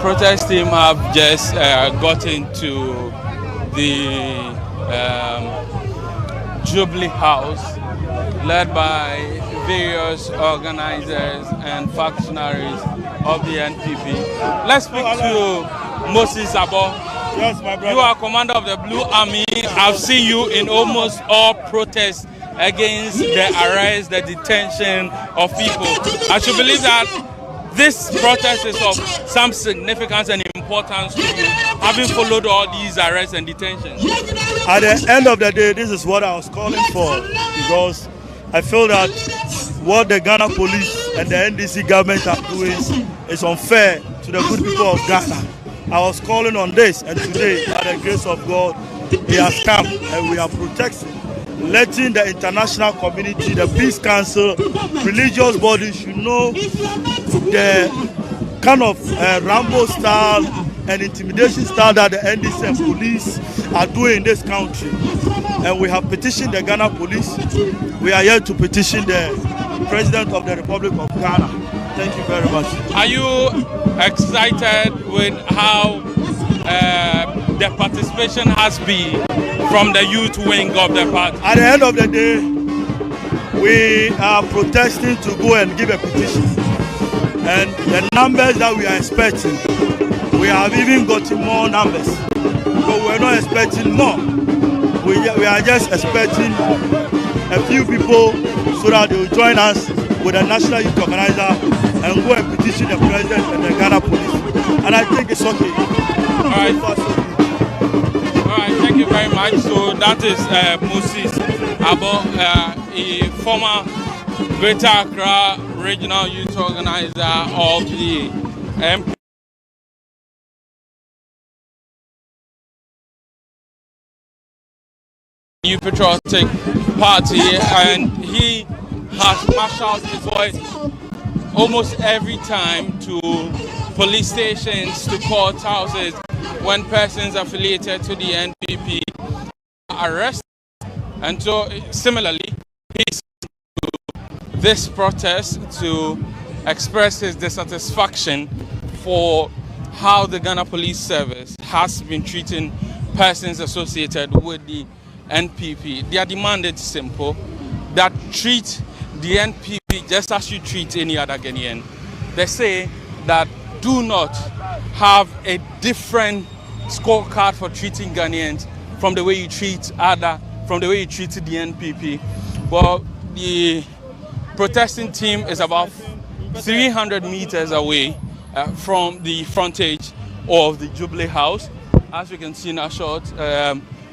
protest team have just gotten to the Jubilee House, led by various organizers and functionaries of the NPP. Let's speak to Moses Abo. Yes, my brother. You are commander of the Blue Army. I've seen you in almost all protests against the arrest, the detention of people. I should believe that this protest is of some significance and importance to you, having followed all these arrests and detentions. At the end of the day, this is what I was calling for, because I feel that what the Ghana police and the NDC government are doing is unfair to the good people of Ghana. I was calling on this, and today, by the grace of God, he has come and we are protecting, letting the international community, the Peace Council, religious bodies should know the kind of Rambo style and intimidation style that the NDC and police are doing in this country. And we have petitioned the Ghana police. We are here to petition the President of the Republic of Ghana. Thank you very much. Are you excited with how the participation has been from the youth wing of the party? At the end of the day, we are protesting to go and give a petition. And the numbers that we are expecting, we have even gotten more numbers. But we're not expecting more. We are just expecting a few people so that they will join us with a national youth organizer and go and petition the president and the Ghana police. And I think it's okay. All right. All right, thank you very much. So that is Moses Abo, a former Greater Accra Regional Youth Organizer of the NPP. New Patriotic Party, and he has marshaled his voice almost every time to police stations, to courthouses, when persons affiliated to the NPP are arrested. And so similarly, he's to this protest to express his dissatisfaction for how the Ghana Police Service has been treating persons associated with the NPP. Their demand is simple, that treat the NPP just as you treat any other Ghanaian. They say that do not have a different scorecard for treating Ghanaians from the way you treat the NPP. Well, the protesting team is about 300 meters away from the frontage of the Jubilee House. As you can see in our shot,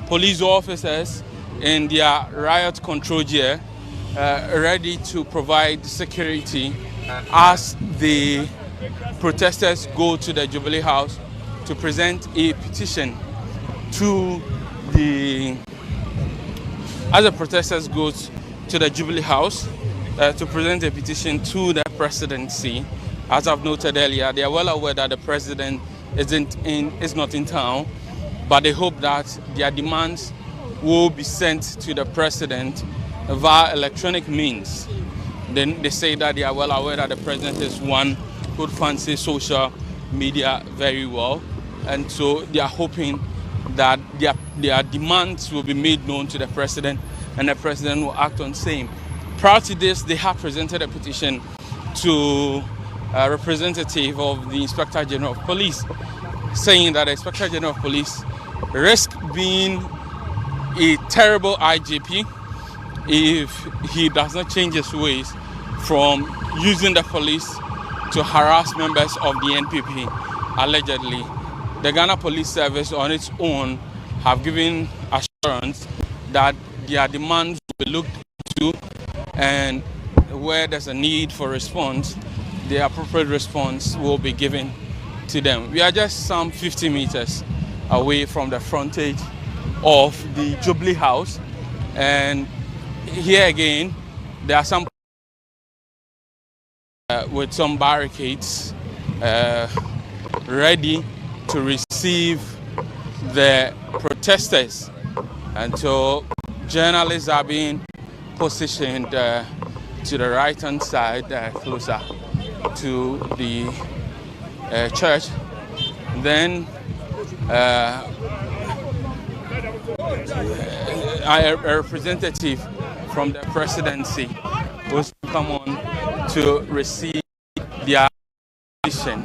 police officers in their riot control gear ready to provide security as the protesters go to the Jubilee House to present a petition to the Jubilee House to present a petition to the presidency. As I've noted earlier, they are well aware that the president is not in town, but they hope that their demands will be sent to the president via electronic means. Then they say that they are well aware that the president is one who fancies social media very well, and so they are hoping that their demands will be made known to the president, and the president will act on same. Prior to this, they have presented a petition to a representative of the Inspector General of Police, saying that the Inspector General of Police risk being a terrible IGP if he does not change his ways from using the police to harass members of the NPP, allegedly. The Ghana Police Service on its own have given assurance that their demands will be looked into, and where there's a need for response, the appropriate response will be given to them. We are just some 50 meters away from the frontage of the Jubilee House, and here again there are some with some barricades ready to receive the protesters, and so journalists are being positioned to the right hand side, closer to the church, Then a representative from the presidency will come on to receive their petition.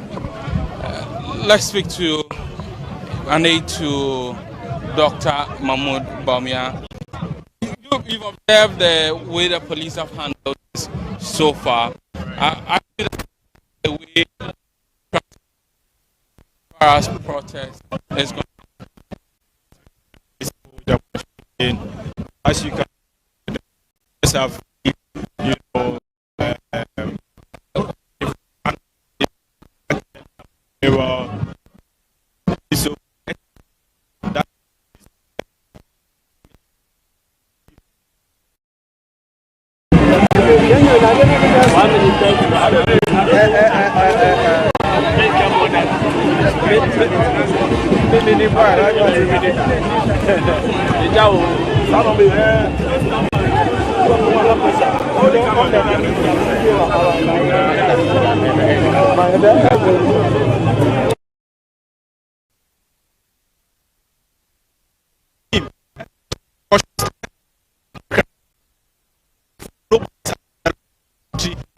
Let's speak to an aide to Dr. Mahmoud Bawumia. You've observed the way the police have handled this so far. I feel that the way as protest is going. As you can have, you know, so that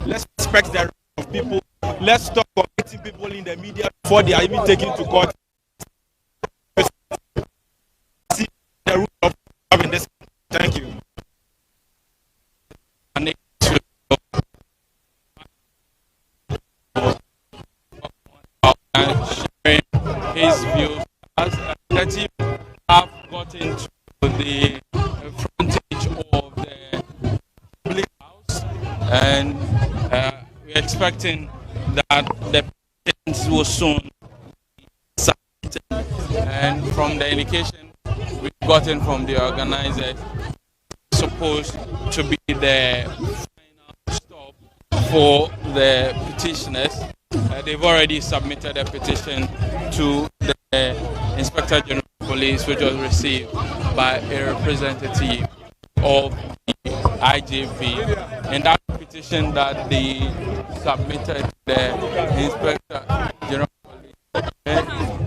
let's respect the right of people. Let's stop correcting people in the media before they are even taken to court. See the rule of law in this. Thank you. Sharing his views as a relative have gotten to the frontage of the Jubilee House, and we're expecting that the petitions will soon be submitted. And from the indication we've gotten from the organizers, it's supposed to be the final stop for the petitioners. They've already submitted a petition to the Inspector General of Police, which was received by a representative of the IJV. And that petition that they submitted to the Inspector General of Police.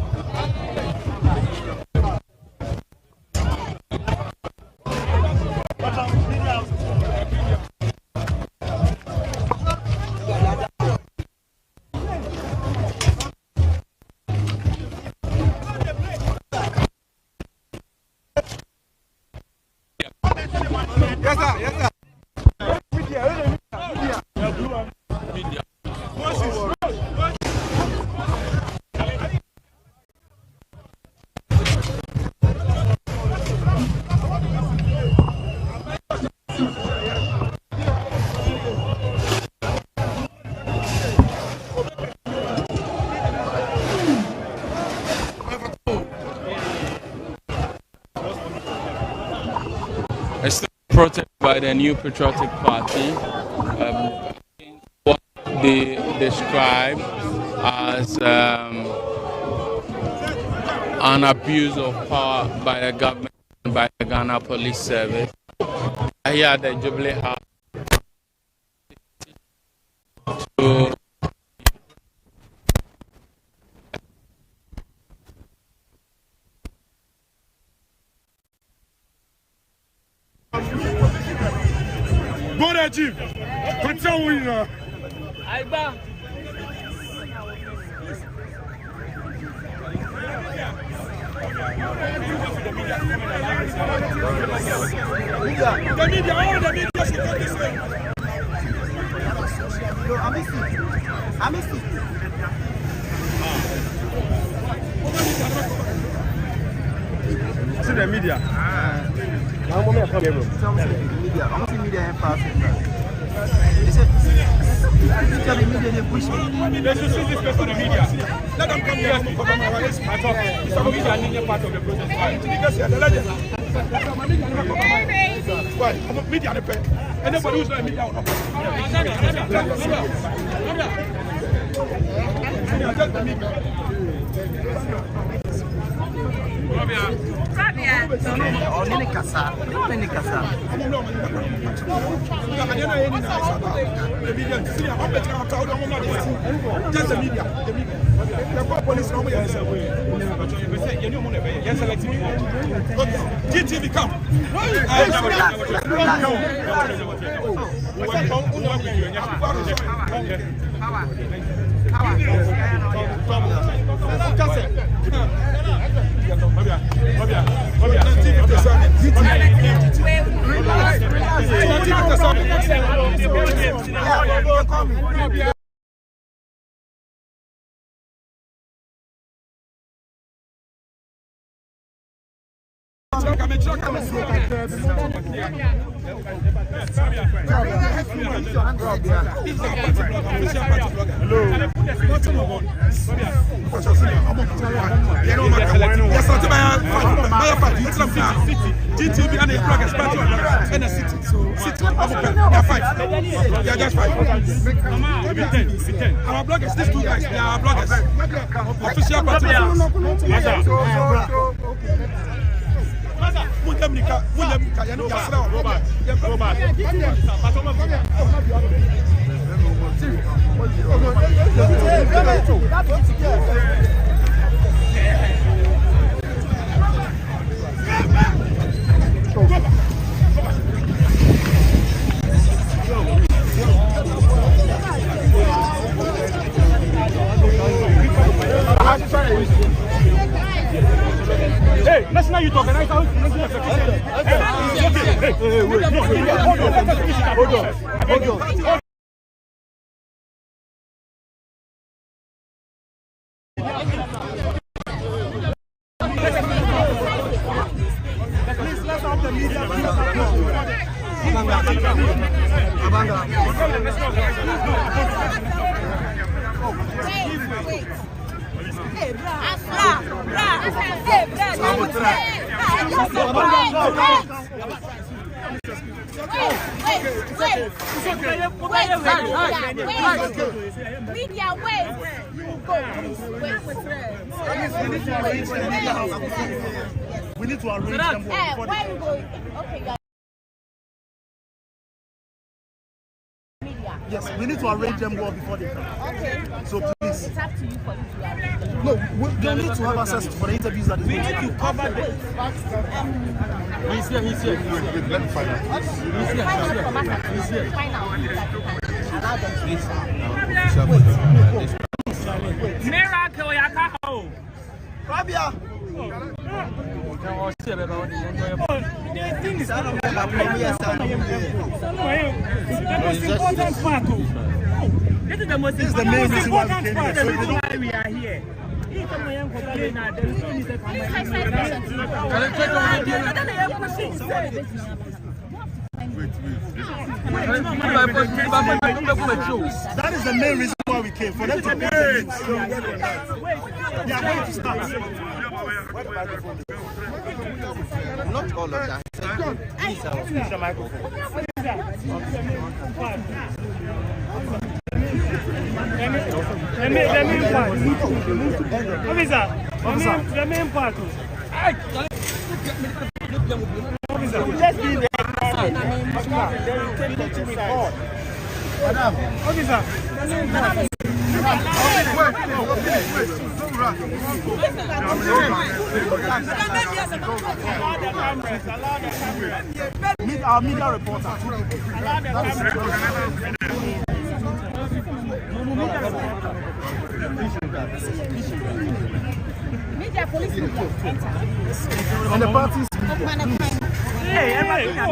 It's protested by the New Patriotic Party, what they describe as an abuse of power by the government and by the Ghana Police Service. Here at the Jubilee House to Chief, what's up with you? Aiba. The media, all the media should go this way. I miss it. See the media. They push me. They should see this place on the media. Let them come here and cover my rights. I talk. It's a media and part of the process. Why? Because you're the legend. Why? I'm a media the pen. Anybody who's not a media will not. The media. police now. GTV come. GTV and the bloggers in the city. Yeah, that's fine. Our bloggers, these two guys, they are bloggers. Official party. Hey, national youth organizer. Hold on. Please let's have the media. Wait. Hey, Media, wait. We need to arrange them. Where are you going? Okay, yes, we need to arrange them well before they come. Okay. So please. It's up to you for you to arrange. No, we need to have access for the interviews that we need to cover the. He's here. Let me find out. He's here. Find out. Allow them to Miracle, Yakaho. Rabia. This is the most important part. The reason why we are here. That is the main reason why we came, for them to pay the needs. They are going to start. Not all of that. Please, the microphone. The main part. Let's be there. Meet our media reporter. Media, police, media. And the parties. Hey, everybody can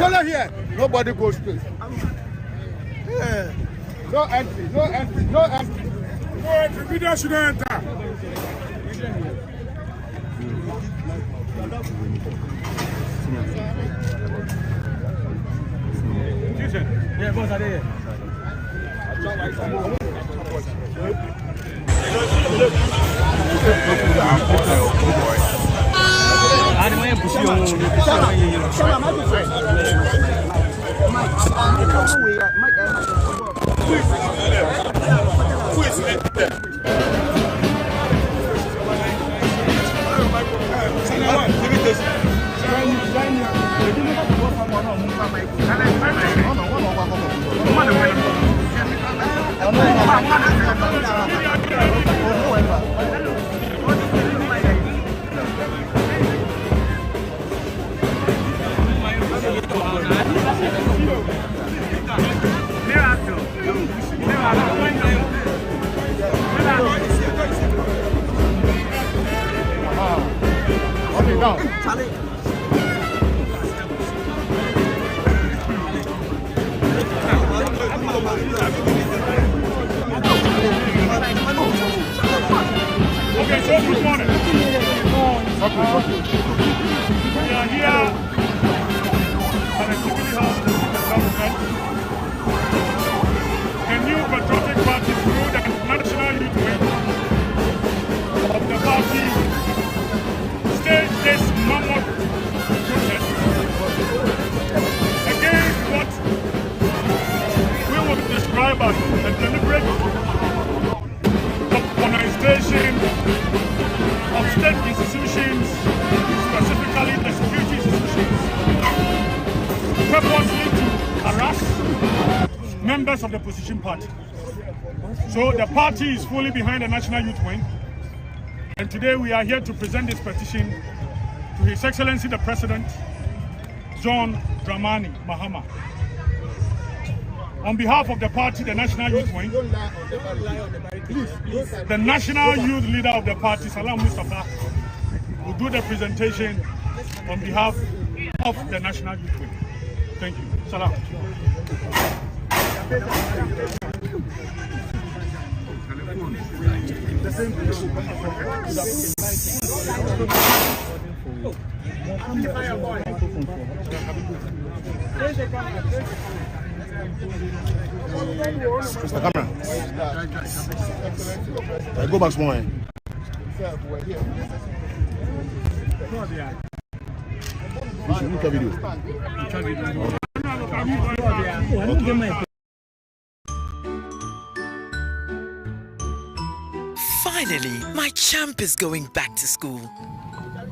Follow here. Nobody goes straight. No entry. No entry. No entry. No entry. Media should enter. Okay, so good morning. We are here at the Jubilee House Developmental. The new patriotic party through the national youth wing of the party staged this mammoth protest against what we would describe as a deliberate organization of state institutions, specifically the security institutions, purposely to harass members of the Petition party. So the party is fully behind the National Youth Wing, and today we are here to present this petition to His Excellency the President, John Dramani Mahama. On behalf of the party, the National Youth Wing, the national youth leader of the party, Salam Mustafa, will do the presentation on behalf of the National Youth Wing. Thank you. Salam. Mr. Camera. Go back small. Finally, my champ is going back to school.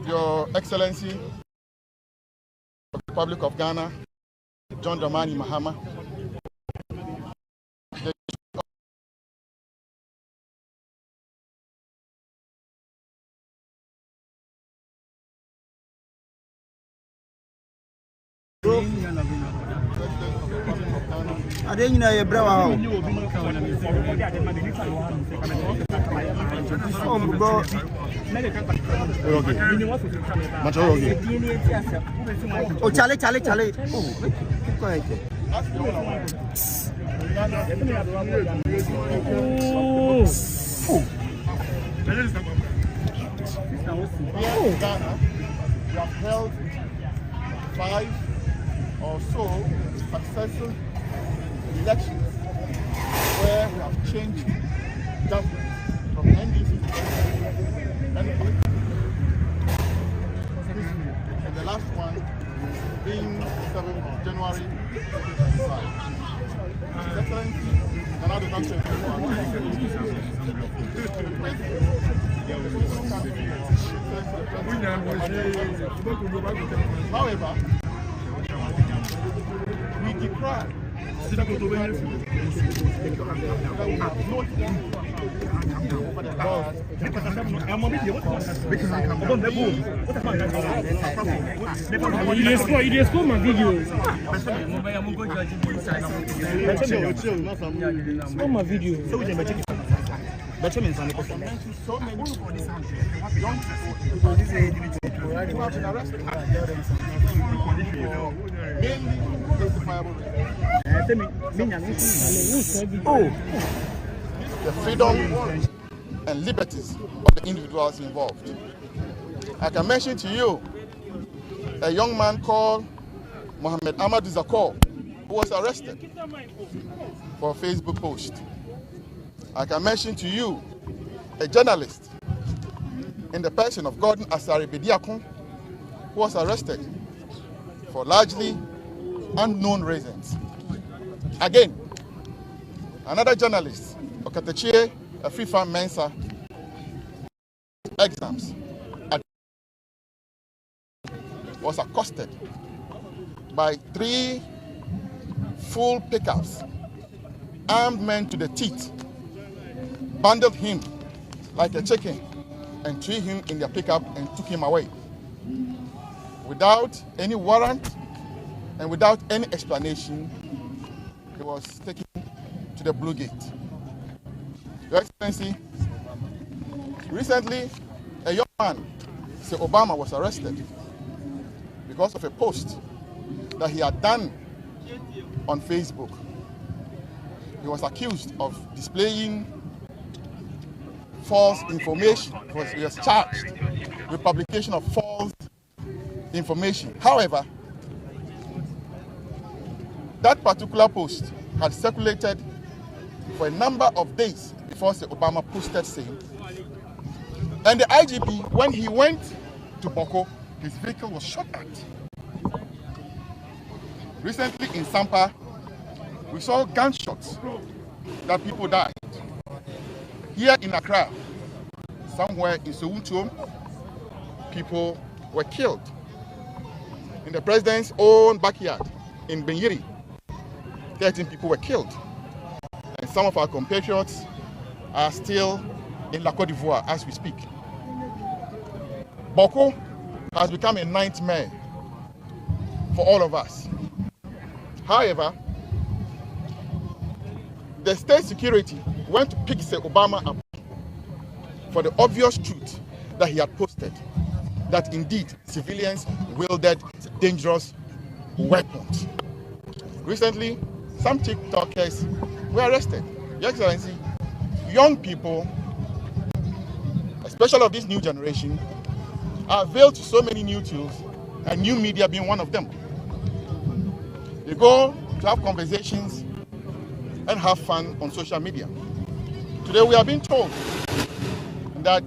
Your Excellency, the Republic of Ghana, John Dramani Mahama. Oh, Charlie. Oh, keep quiet. Here in Ghana, we have held 5 or so successful elections where we have changed government from NDC to NPP. And the last one being 7th of January 2025. His Excellency, another country. However, we decry that we have not over the last. You score my videos. Score my video. Thank you so many young people who have been arrested mainly justifiable the freedom and liberties of the individuals involved. I can mention to you a young man called Mohammed Ahmad Zakor, who was arrested for a Facebook post. I can mention to you a journalist in the person of Gordon Asare Bediakun, who was arrested for largely unknown reasons. Again, another journalist, Okatechie Afrifa Mensa, exams, was accosted by 3 full pickups, armed men to the teeth, bundled him like a chicken and threw him in their pickup and took him away without any warrant and without any explanation. He was taken to the Blue Gate. Your Excellency, recently a young man, St0rm, was arrested because of a post that he had done on Facebook. He was accused of displaying false information. He was charged with publication of false information. However, that particular post had circulated for a number of days before St0rm posted same. And the IGP, when he went to Boko, his vehicle was shot at. Recently in Sampa, we saw gunshots that people died. Here in Accra, somewhere in St0rm, people were killed. In the president's own backyard in Benyiri, 13 people were killed. And some of our compatriots are still in La Côte d'Ivoire as we speak. Boko has become a nightmare for all of us. However, the state security went to pick St0rm up for the obvious truth that he had posted, that indeed civilians wielded dangerous weapons. Recently, some TikTokers were arrested. Your Excellency, young people, especially of this new generation, are availed to so many new tools, and new media being one of them. They go to have conversations and have fun on social media. Today we are being told that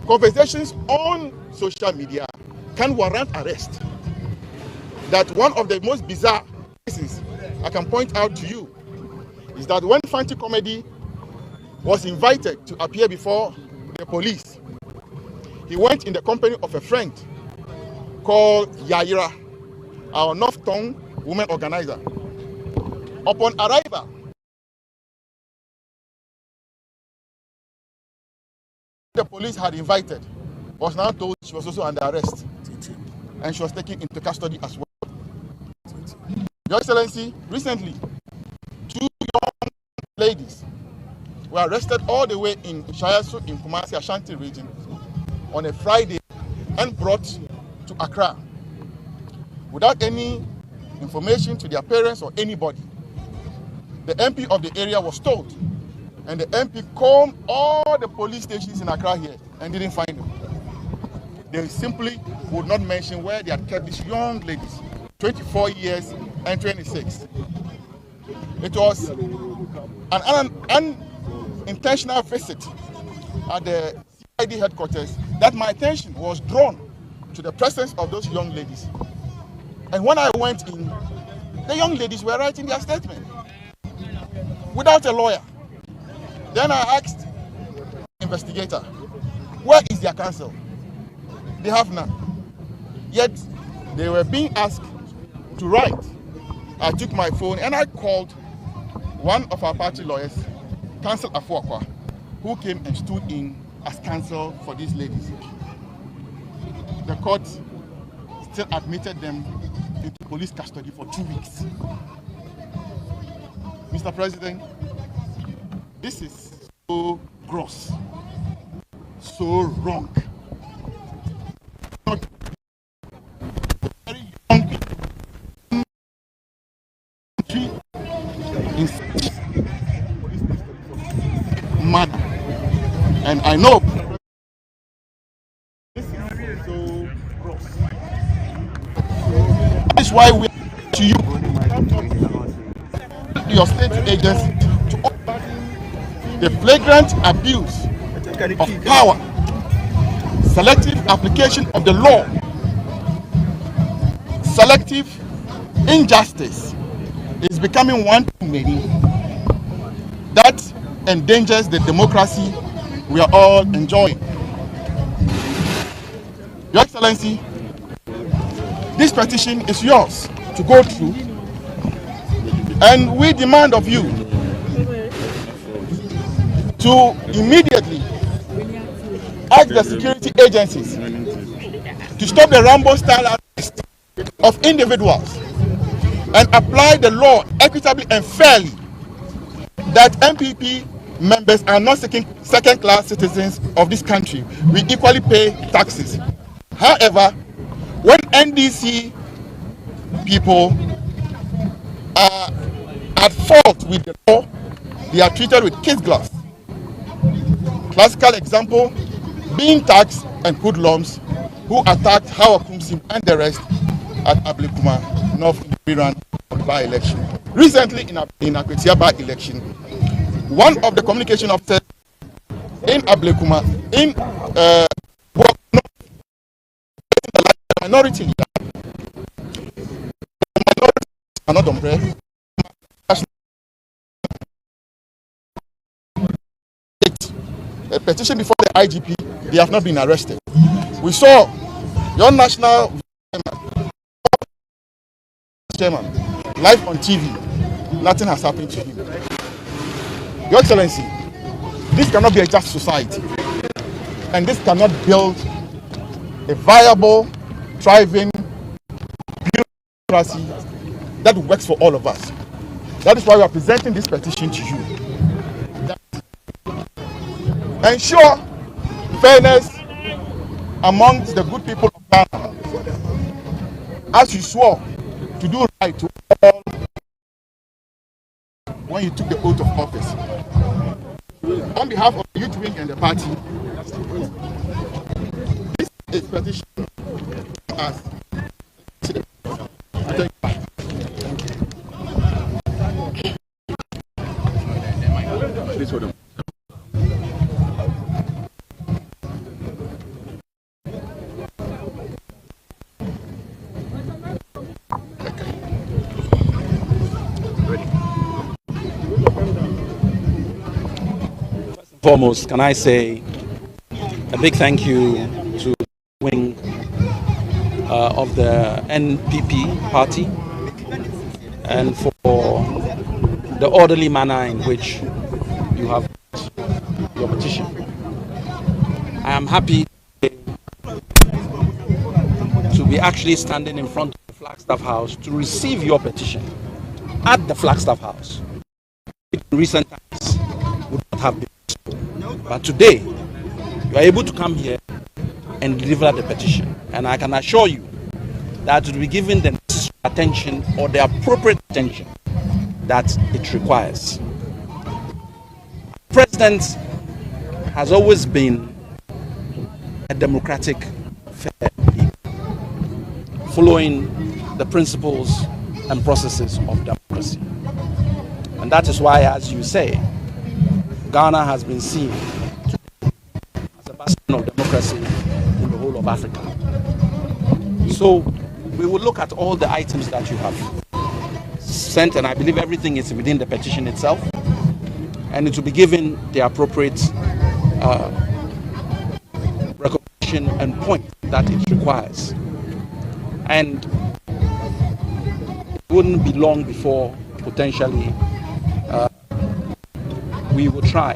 conversations on social media can warrant arrest. That one of the most bizarre cases I can point out to you is that when Fanti Comedy was invited to appear before the police, he went in the company of a friend called Yaira, our North Tongue women organizer. Upon arrival, the police had invited, was now told she was also under arrest and she was taken into custody as well. Your Excellency, recently, 2 young ladies were arrested all the way in Shayasu in Kumasi, Ashanti region on a Friday and brought to Accra without any information to their parents or anybody. The MP of the area was told, and the MP called all the police stations in Accra here and didn't find them. They simply would not mention where they had kept these young ladies, 24 years and 26. It was an unintentional visit at the CID headquarters that my attention was drawn to the presence of those young ladies. And when I went in, the young ladies were writing their statement without a lawyer. Then I asked the investigator, where is their counsel? They have none. Yet they were being asked to write. I took my phone and I called one of our party lawyers, Counsel Afuakwa, who came and stood in as counsel for these ladies. The court still admitted them into police custody for 2 weeks. Mr. President, this is so gross, so wrong. Not very young people in police custody manner. And I know this is so gross. That is why we are to you. your state agency to the flagrant abuse of power, selective application of the law, selective injustice is becoming one too many that endangers the democracy we are all enjoying. Your Excellency, this petition is yours to go through, and we demand of you to immediately ask the security agencies to stop the Rambo-style arrest of individuals and apply the law equitably and fairly, that NPP members are not second-class citizens of this country. We equally pay taxes. However, when NDC people are at fault with the law, they are treated with kid gloves. Classical example being tax and hoodlums who attacked Howard Kumsim and the rest at Ablekuma North Iran by-election. Recently in Akwetia by-election, one of the communication officers in Ablekuma in the minority leader. The minorities are not umbrella. A petition before the IGP, they have not been arrested. We saw your national chairman live on TV. Nothing has happened to him. Your Excellency, this cannot be a just society, and this cannot build a viable, thriving bureaucracy that works for all of us. That is why we are presenting this petition to you. Ensure fairness amongst the good people of Ghana, as you swore to do right to all when you took the oath of office. On behalf of the youth wing and the party, this is petition as please hold on. Foremost, can I say a big thank you to the wing of the NPP party, and for the orderly manner in which you have your petition. I am happy to be actually standing in front of the Flagstaff House to receive your petition at the Flagstaff House. In recent times would not have been. But today, you are able to come here and deliver the petition. And I can assure you that it will be given the necessary attention or the appropriate attention that it requires. The President has always been a democratic, fair leader, following the principles and processes of democracy. And that is why, as you say, Ghana has been seen as a bastion of democracy in the whole of Africa. So we will look at all the items that you have sent, and I believe everything is within the petition itself, and it will be given the appropriate recognition and point that it requires. And it wouldn't be long before potentially we will try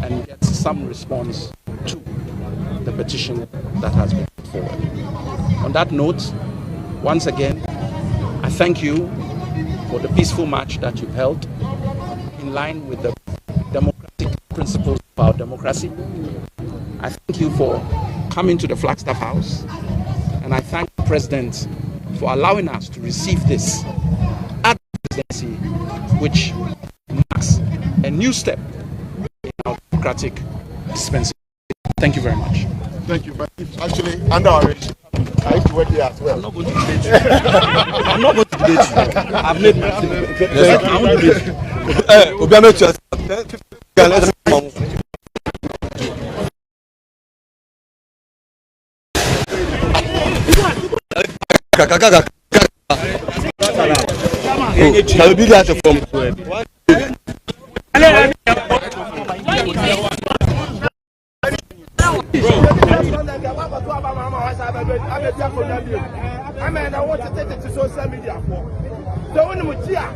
and get some response to the petition that has been put forward. On that note, once again, I thank you for the peaceful march that you've held in line with the democratic principles of our democracy. I thank you for coming to the Flagstaff House, and I thank the President for allowing us to receive this at the presidency, which marks a new step in our democratic dispensation. Thank you very much. Thank you. But it's actually under our regime. I used to work here as well. I'm not going to debate you. I'm not going to debate you. I've made my statement. Yes, I won't debate I want to take it to social media. So when we cheer,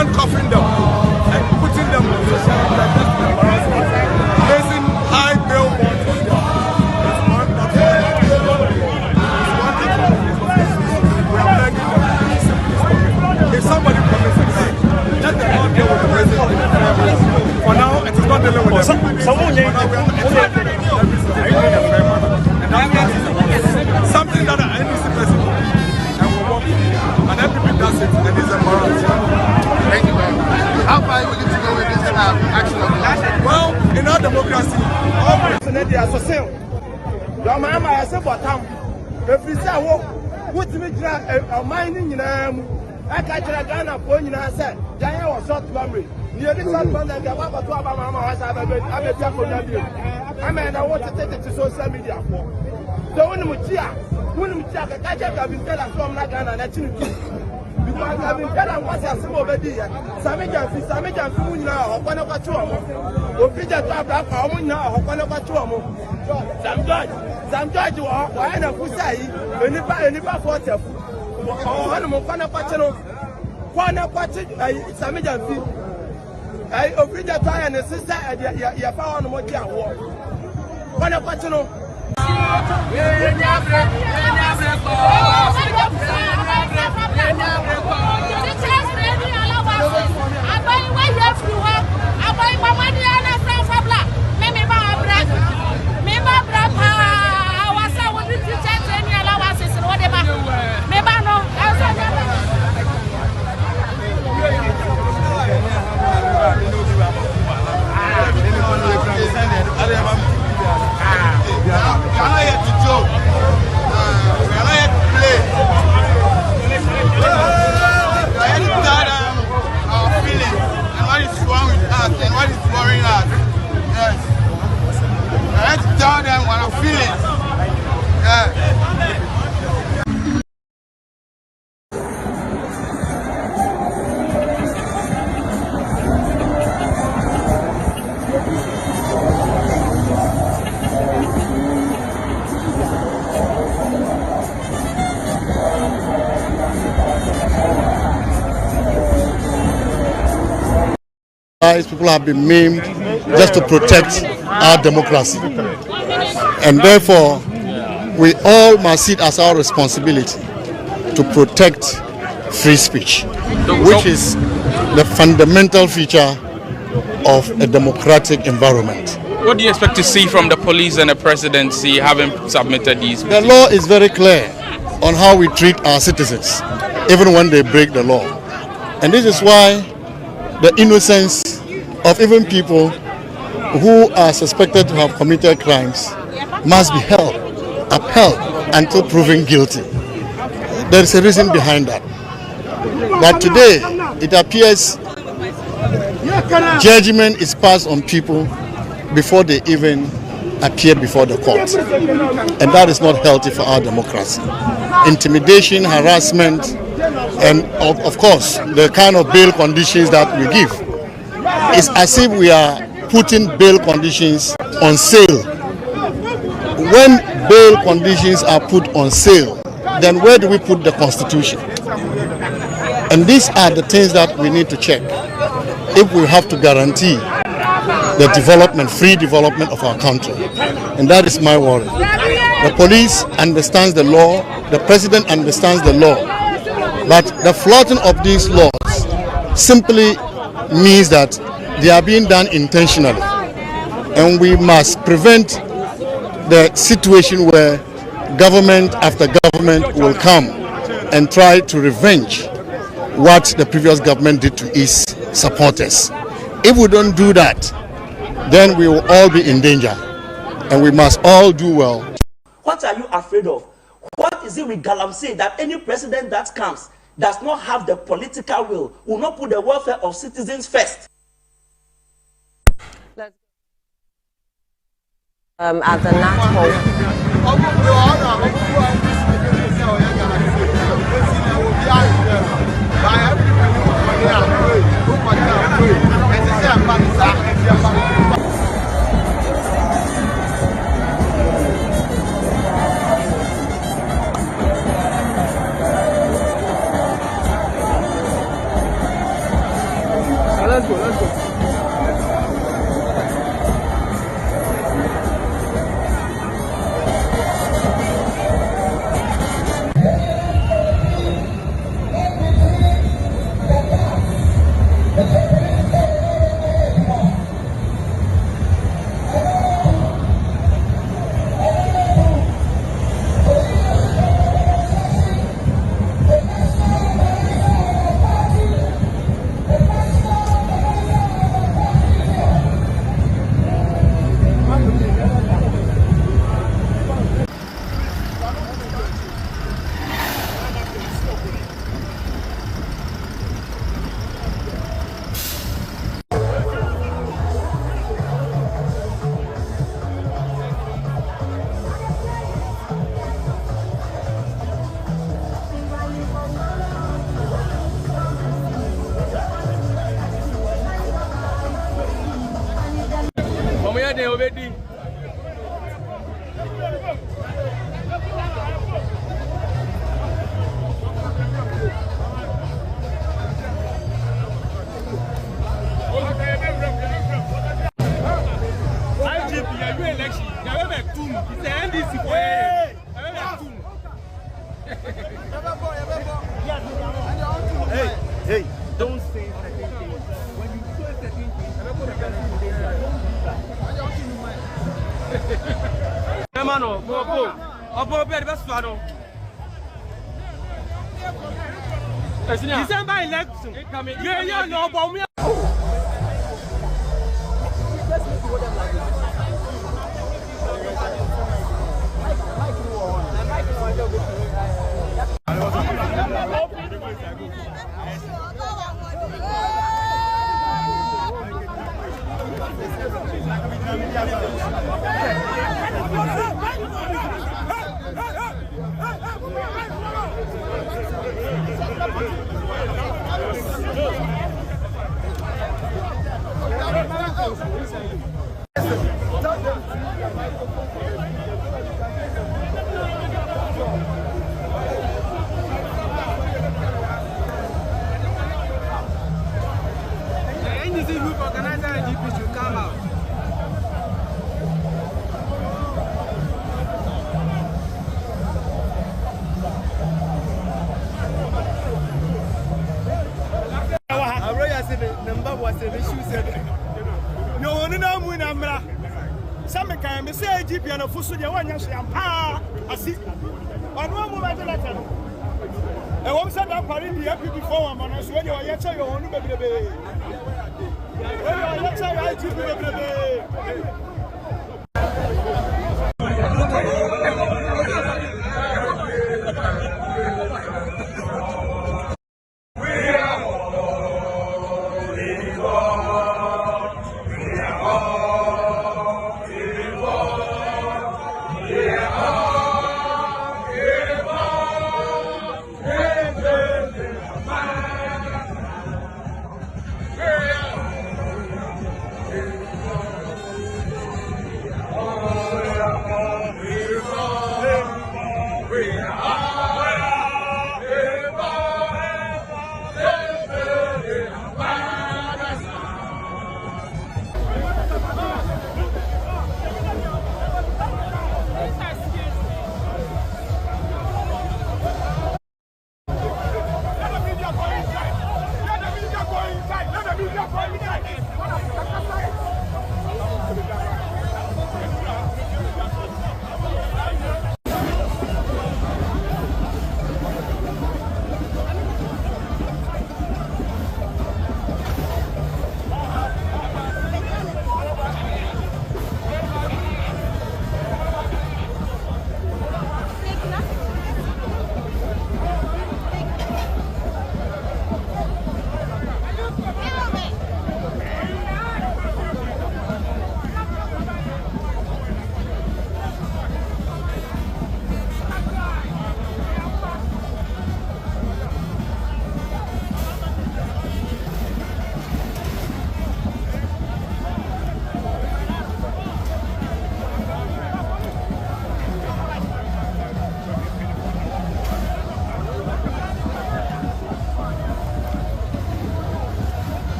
handcuffing them and putting them on social media, placing high bail bonds on them. It's one thing. We are begging them to simply stop it. If somebody commits a crime, let them not deal with the president in a fair way. For now, it is not dealing with them. For now, we are not dealing with them in a fair manner. And that's something that an NPC person will do and will work with. And NPP does it and is embarrassed. Thank you very much. How far are you willing to go with this action of the last? Well, in our democracy, all presidents are the same. Your mama has said, but if you say, what me a mining in I catch a Ghana point in our set, Jaya was short memory. Near the sun, I mean, I want to take it to social media. So when we cheer, I have been telling from Ghana and because I've been telling what's a symbol of the Samijan Fumina or one of a two or Peter Tabra, Hamuna or one of a two. Some judge or I know who say, when you buy any for yourself, or one of a Samijan Fee. I open the tie and the sister at your power on what you are. One of a two. People have been maimed just to protect our democracy, and therefore we all must see it as our responsibility to protect free speech, which is the fundamental feature of a democratic environment. What do you expect to see from the police and the presidency having submitted these? The law is very clear on how we treat our citizens, even when they break the law, and this is why the innocence of even people who are suspected to have committed crimes must be upheld until proven guilty. There is a reason behind that. But today, it appears judgment is passed on people before they even appear before the court. And that is not healthy for our democracy. Intimidation, harassment, and of course, the kind of bail conditions that we give. It's as if we are putting bail conditions on sale. When bail conditions are put on sale, then where do we put the Constitution? And these are the things that we need to check if we have to guarantee the development, free development of our country. And that is my worry. The police understands the law, the president understands the law, but the flouting of these laws simply means that they are being done intentionally. And we must prevent the situation where government after government will come and try to revenge what the previous government did to its supporters. If we don't do that, then we will all be in danger, and we must all do well. What are you afraid of? What is it with Galamsey that any president that comes does not have the political will not put the welfare of citizens first? At the NATPO. Let's go. Hey, don't say certain things. When you say certain things, December election. Yeah, no, but me.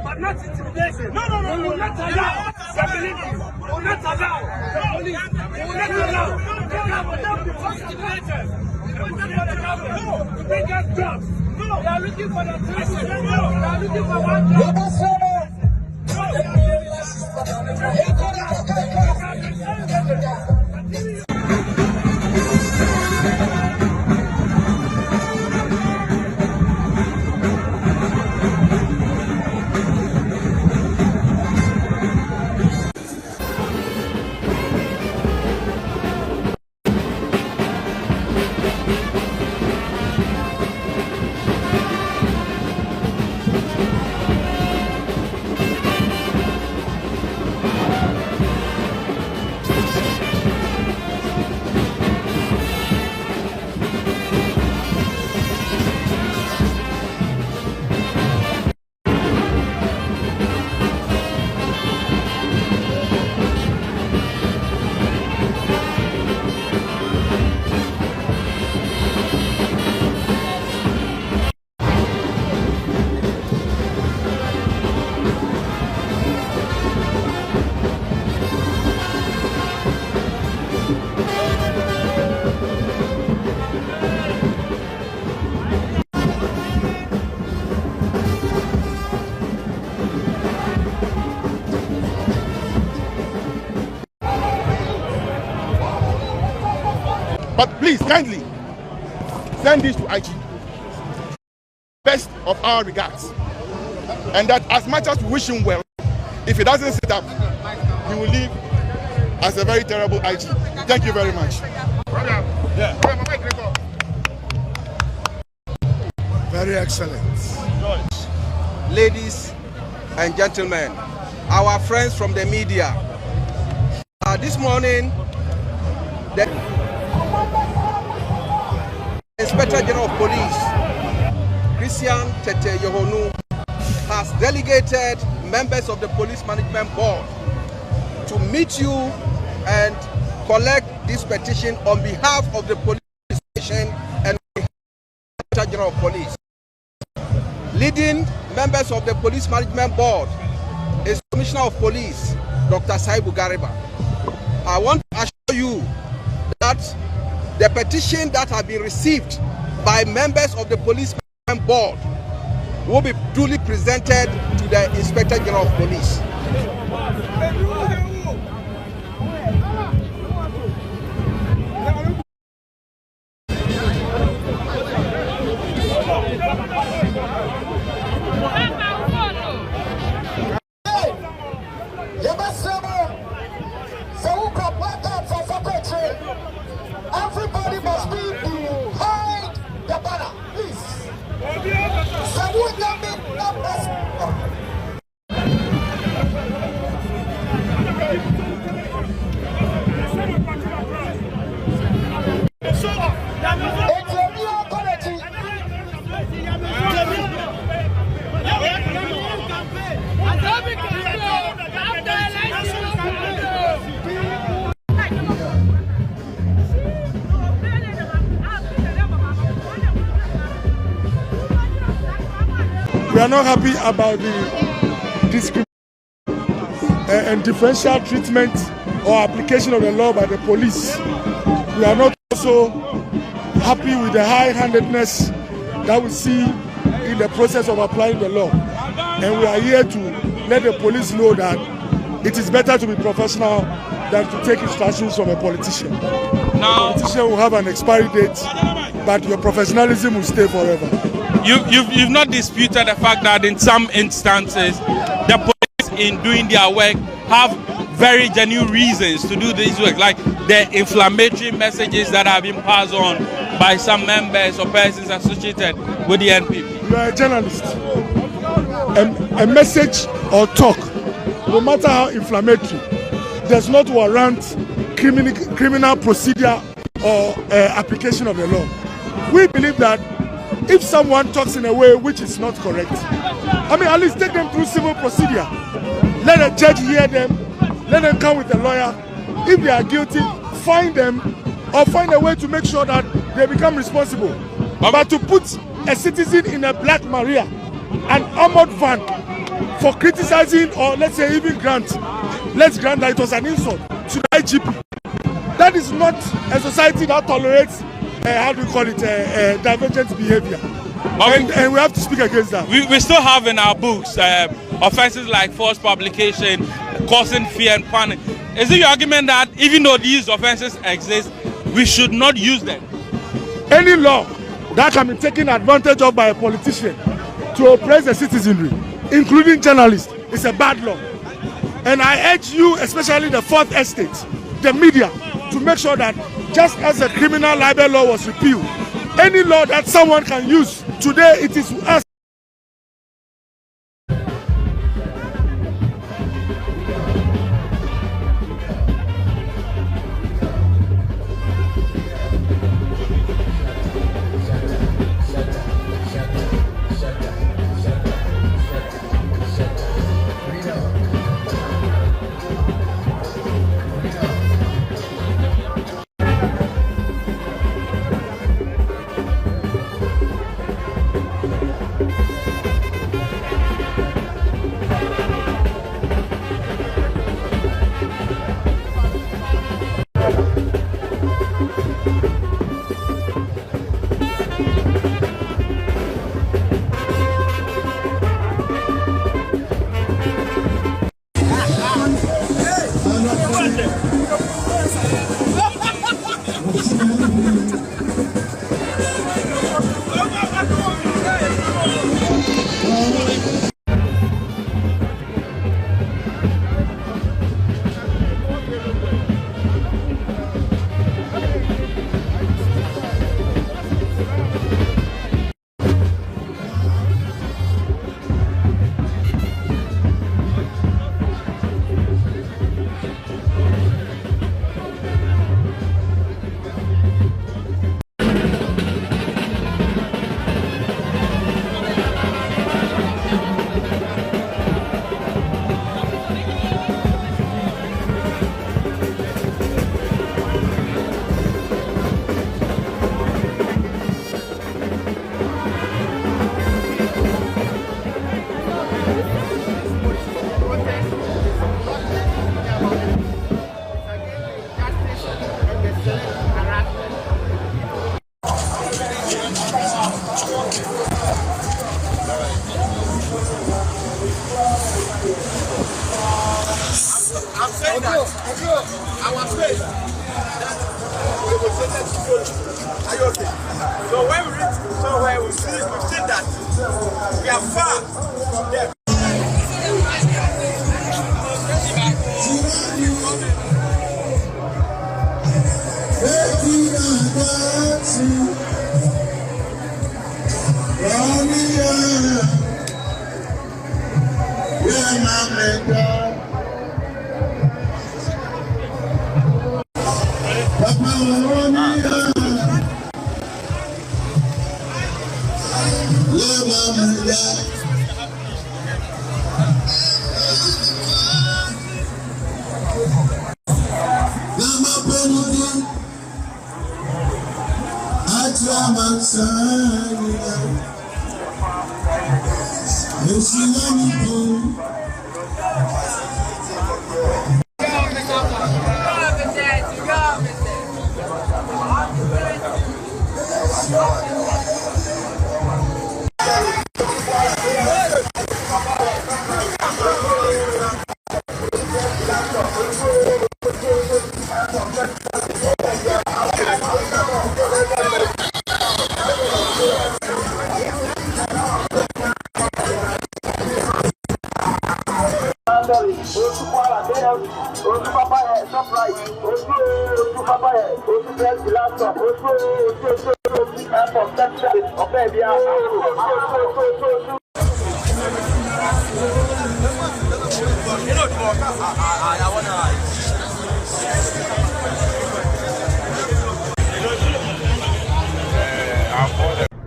But not intimidation. No, we will not allow stability. We will not allow the police. We will not allow the government to intimidators. We will not allow them to bring us jobs. They are looking for the attention. They are looking for one job. Please, kindly send this to IG. Best of our regards. And that as much as we wish him well, if he doesn't sit up, he will leave as a very terrible IG. Thank you very much. Very excellent. Ladies and gentlemen, our friends from the media, this morning, the Inspector General of Police, Christian Tete Yohonu, has delegated members of the Police Management Board to meet you and collect this petition on behalf of the police station and the Inspector General of Police. Leading members of the Police Management Board is Commissioner of Police, Dr. Saibu Gariba. I want to assure you that the petition that has been received by members of the Police Management Board will be duly presented to the Inspector General of Police. Everybody must be behind the banner, please. We are not happy about the discrimination and differential treatment or application of the law by the police. We are not also happy with the high-handedness that we see in the process of applying the law. And we are here to let the police know that it is better to be professional than to take instructions from a politician. Now, the politician will have an expiry date, but your professionalism will stay forever. You've not disputed the fact that in some instances the police in doing their work have very genuine reasons to do this work, like the inflammatory messages that have been passed on by some members or persons associated with the NPP. You are a journalist. A message or talk, no matter how inflammatory, does not warrant criminal procedure or application of the law. We believe that if someone talks in a way which is not correct, I mean, at least take them through civil procedure. Let a judge hear them. Let them come with a lawyer. If they are guilty, fine them or find a way to make sure that they become responsible. But to put a citizen in a Black Maria, an armored van, for criticizing or let's say even let's grant that it was an insult to the IGP. That is not a society that tolerates how do you call it, divergent behavior. And we have to speak against that. We still have in our books offenses like false publication, causing fear and panic. Is it your argument that even though these offenses exist, we should not use them? Any law that can be taken advantage of by a politician to oppress the citizenry, including journalists, is a bad law. And I urge you, especially the Fourth Estate, the media, to make sure that just as the criminal libel law was repealed, any law that someone can use today, it is us. Are you okay? So when we reach somewhere, we see that we are far from them.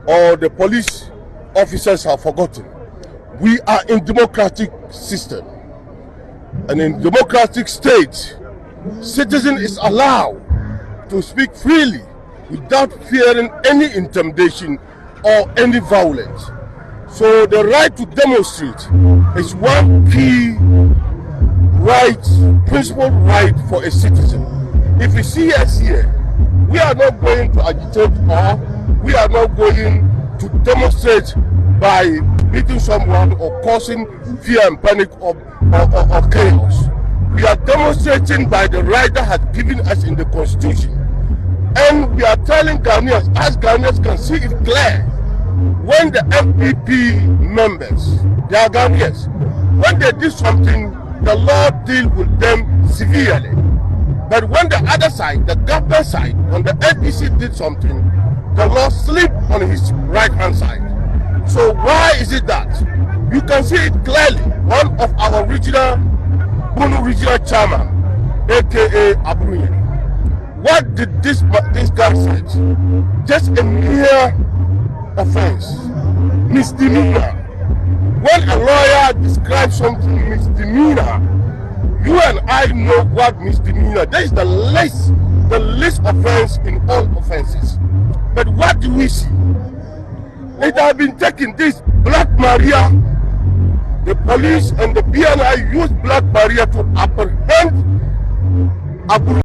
Or the police officers have forgotten. We are in democratic system, and in democratic state, citizen is allowed to speak freely without fearing any intimidation or any violence. So the right to demonstrate is one key right, principal right for a citizen. If you see us here, we are not going to agitate or we are not going to demonstrate by beating someone or causing fear and panic or chaos. We are demonstrating by the right that has given us in the Constitution. And we are telling Ghanaians, as Ghanaians can see it clear, when the NPP members, they are Ghanaians, when they do something, the law deals with them severely. But when the other side, the government side, when the NPC did something, the law slipped on his right hand side. So why is it that? You can see it clearly. One of our regional chairman, aka Abrunye, what did this guy say? Just a mere offense, misdemeanor. When a lawyer describes something misdemeanor, you and I know what misdemeanor. That is the least offense in all offenses. But what do we see? It has been taken, this Black Maria. The police and the BNI use Black Maria to apprehend Abu.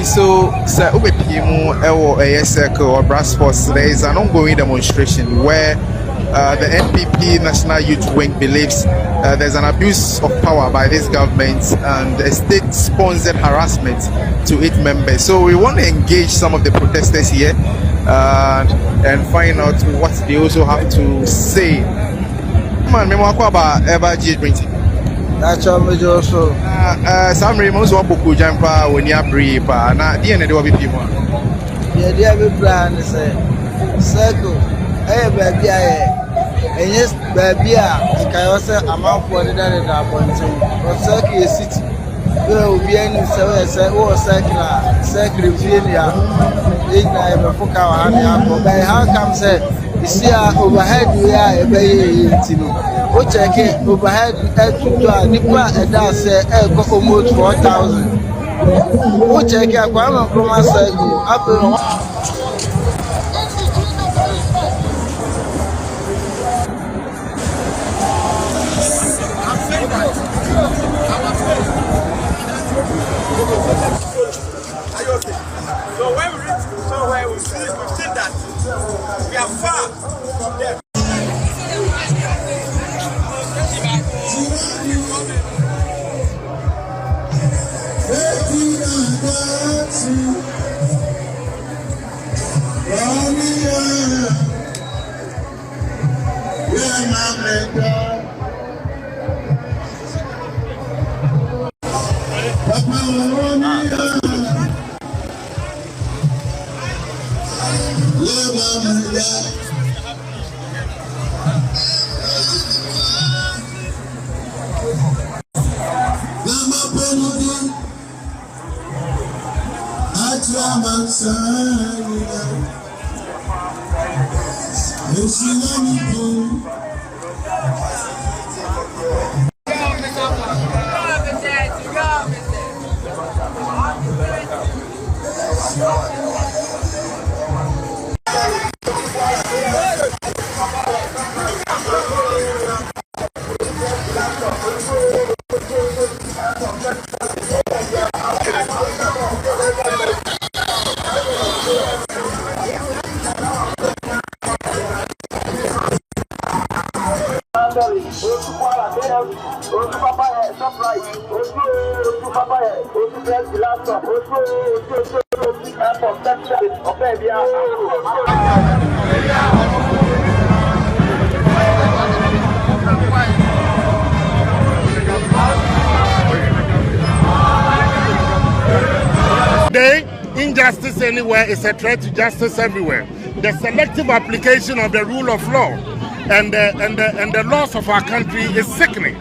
So, a circle or brass force, there is an ongoing demonstration where the NPP National Youth Wing believes there's an abuse of power by this government and a state-sponsored harassment to its members. So we want to engage some of the protesters here and find out what they also have to say. Man, ever That's all we do. So, St0rm was one book jumper when you are brief. Now, the end of the people. Yeah, the other plan is a circle. Hey, baby, and yes, baby, I can say I'm out for the day that I'm going to. Circle is city. There will be any circle failure. In a Fuka, but how come say, you see, overhead, we are a baby. O check it overhead to Nipa and that's almost 4,000. O check it, I'm from a circle. So when we reach somewhere, we see that we are far from them. Cranberry, Osu Kwara, Osu Papaya, Surprise, Osu Papaya, Osu Bread, Last Stop, Osu Airport, Texas, Opebia. Today, injustice anywhere is a threat to justice everywhere. The selective application of the rule of law and the laws of our country is sickening.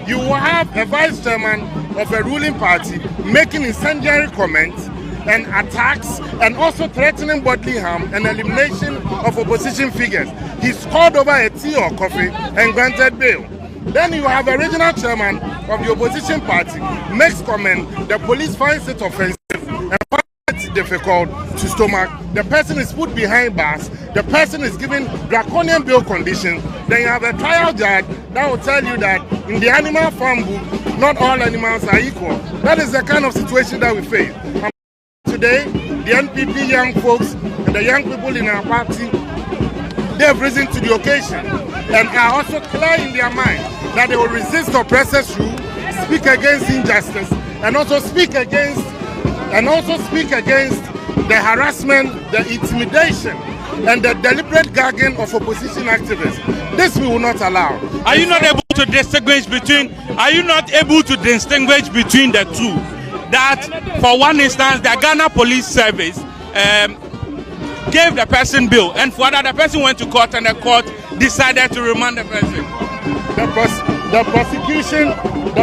You will have a vice chairman of a ruling party making incendiary comments and attacks and also threatening bodily harm and elimination of opposition figures. He's called over a tea or coffee and granted bail. Then you have a regional chairman of the opposition party makes comment, the police finds it offensive and finds it difficult to stomach. The person is put behind bars, the person is given draconian bail conditions. Then you have a trial judge that will tell you that in the animal farm book, not all animals are equal. That is the kind of situation that we face. And today, the NPP young folks and the young people in our party, they have risen to the occasion and are also clear in their mind that they will resist oppressors' rule, speak against injustice, and also speak against the harassment, the intimidation, and the deliberate gagging of opposition activists. This we will not allow. Are you not able to distinguish between the two? That, for one instance, the Ghana Police Service gave the person bail, and for that the person went to court and the court decided to remand the person. The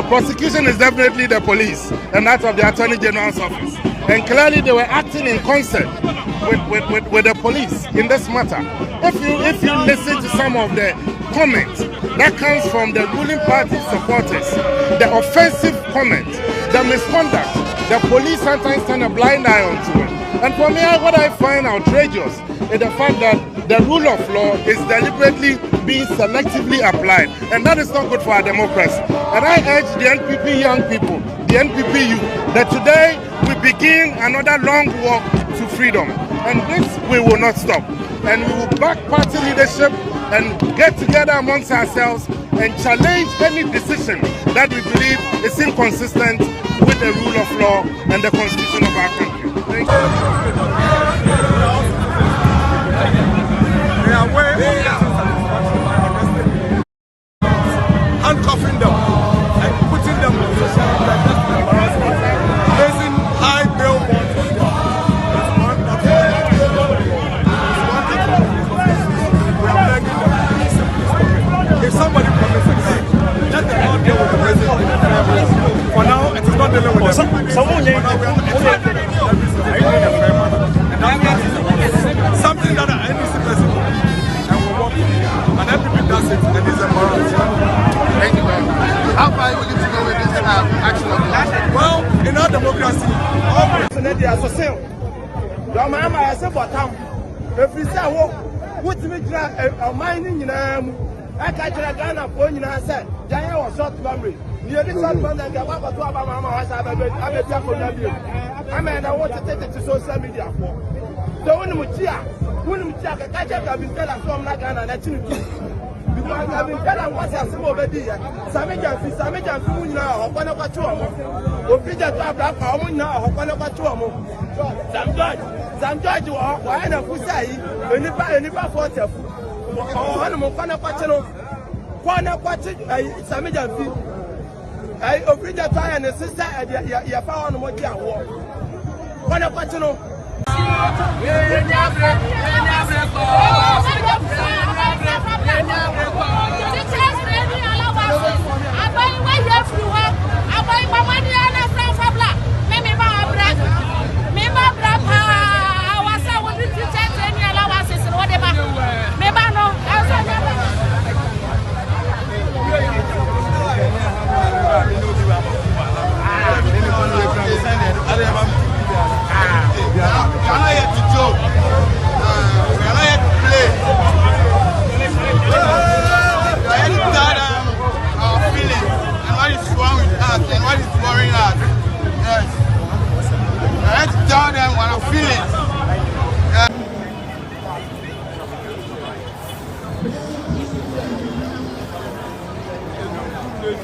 prosecution is definitely the police and that of the Attorney General's office. And clearly they were acting in concert with the police in this matter. If you listen to some of the comments that comes from the ruling party supporters, the offensive comments, the misconduct, the police sometimes turn a blind eye onto it. And for me, what I find outrageous is the fact that the rule of law is deliberately being selectively applied. And that is not good for our democracy. And I urge the NPP young people, the NPP youth, that today we begin another long walk to freedom. And this we will not stop. And we will back party leadership and get together amongst ourselves and challenge any decision that we believe is inconsistent with the rule of law and the constitution of our country. Thank you. Handcuffing them and putting them in placing high bail bonds. If somebody commits a crime, let them not deal with the president. For now, it is not dealing with them. Something that an NPC person will do and will work with. And NPP does it and is embarrassed. Thank you very much. How far are you willing to go with this action? Well, in our democracy, all they are so same. Your mama has a bottom. If you say, what to make a mining in I catch a Ghana for you and said, Jaya was short memory. You did not want to get up to Mama has a baby. I mean, I want to take it to social media for. So when we check, I catch up and tell us from Ghana and you. Because I've been telling what's a simple baby. Samajan, who now, or one of our two or Peter to have our own now, or one of our two more. Some judge, why not who say, when you buy any for I open the tire and the sister and your found on what you are. What a patino. Hey,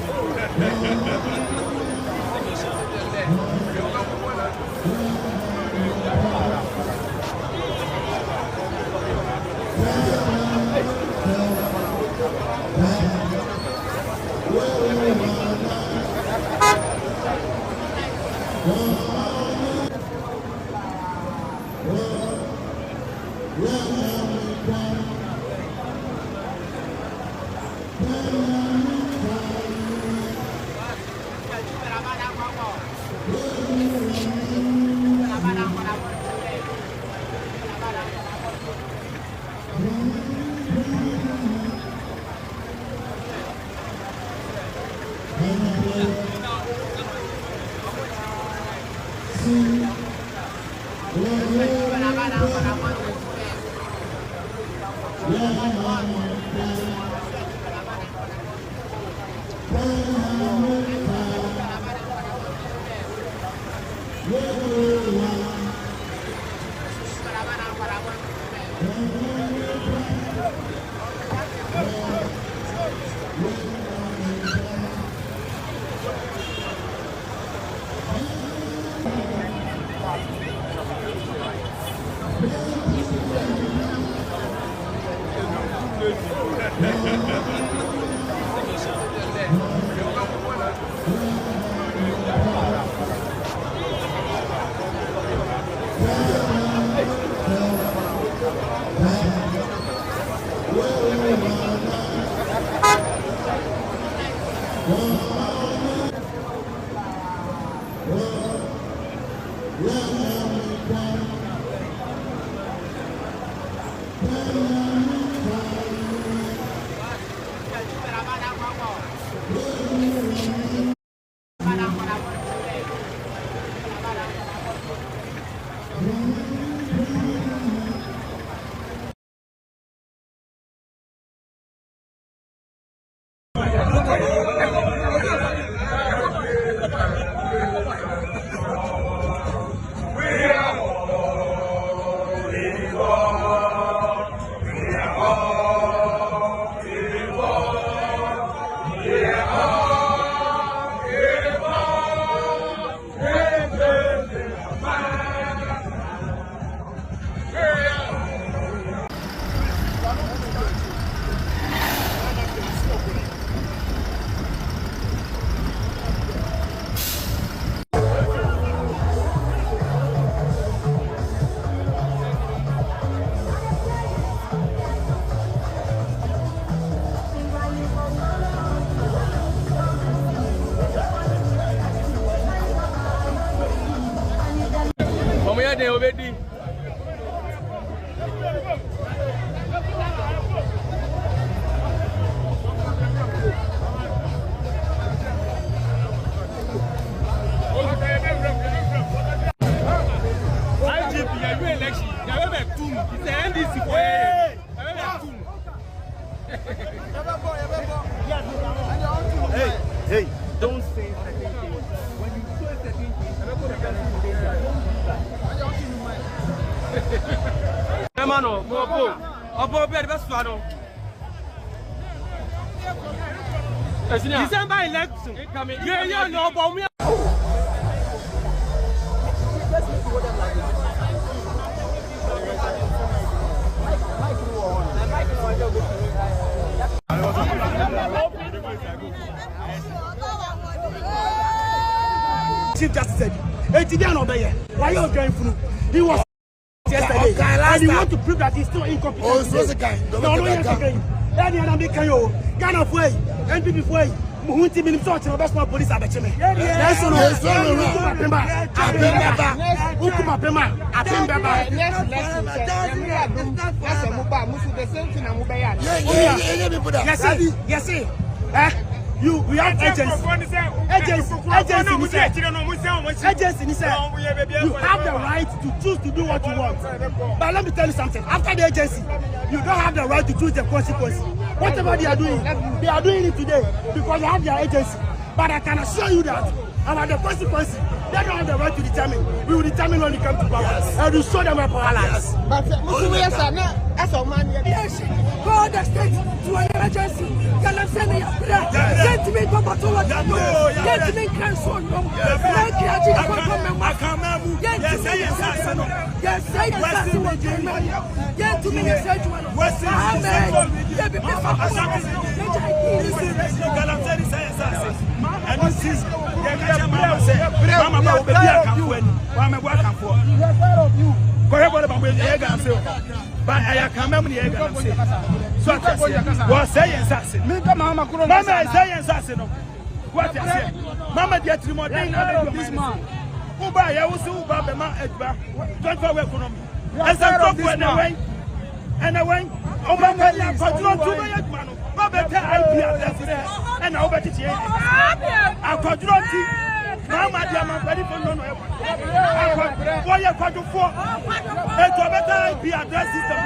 don't say certain things. When you say certain things, December election. Yeah, no, but we Chief Justice said, why are you going through? He was yesterday, and he want to prove that he's still incompetent. Oh, it's a guy. No, yes, again. Any other Kayo, Ghana for NPP for Muhunti Minister of National Police at the Chimney. Yes, we have agency. You have the right to choose to do what you want. But let me tell you something. After the agency, you don't have the right to choose the consequence. Whatever they are doing it today because they have their agency. But I can assure you that about the consequences, they don't have the right to determine. We will determine when it comes to power. Yes. And we show them our power lies. But yes, go the state to an emergency. Tell them send me a prayer. to me go back to what you do. Get to me cancel no. Make you actually come and work. Get to me yes, say yes, get to me yes, but I can't remember the egg. So I was saying assassin. Mama is saying assassin. What I say? Mama, get to more than this man. Uba, I was Uba, the man at back. Don't go away from me. As I drop when I went, and I went, oh, my God, I'm going to man. Baba, I and over to you. I got you. Mama, dear, I'm ready for no. Why are you going to for? It's a better idea. Address system.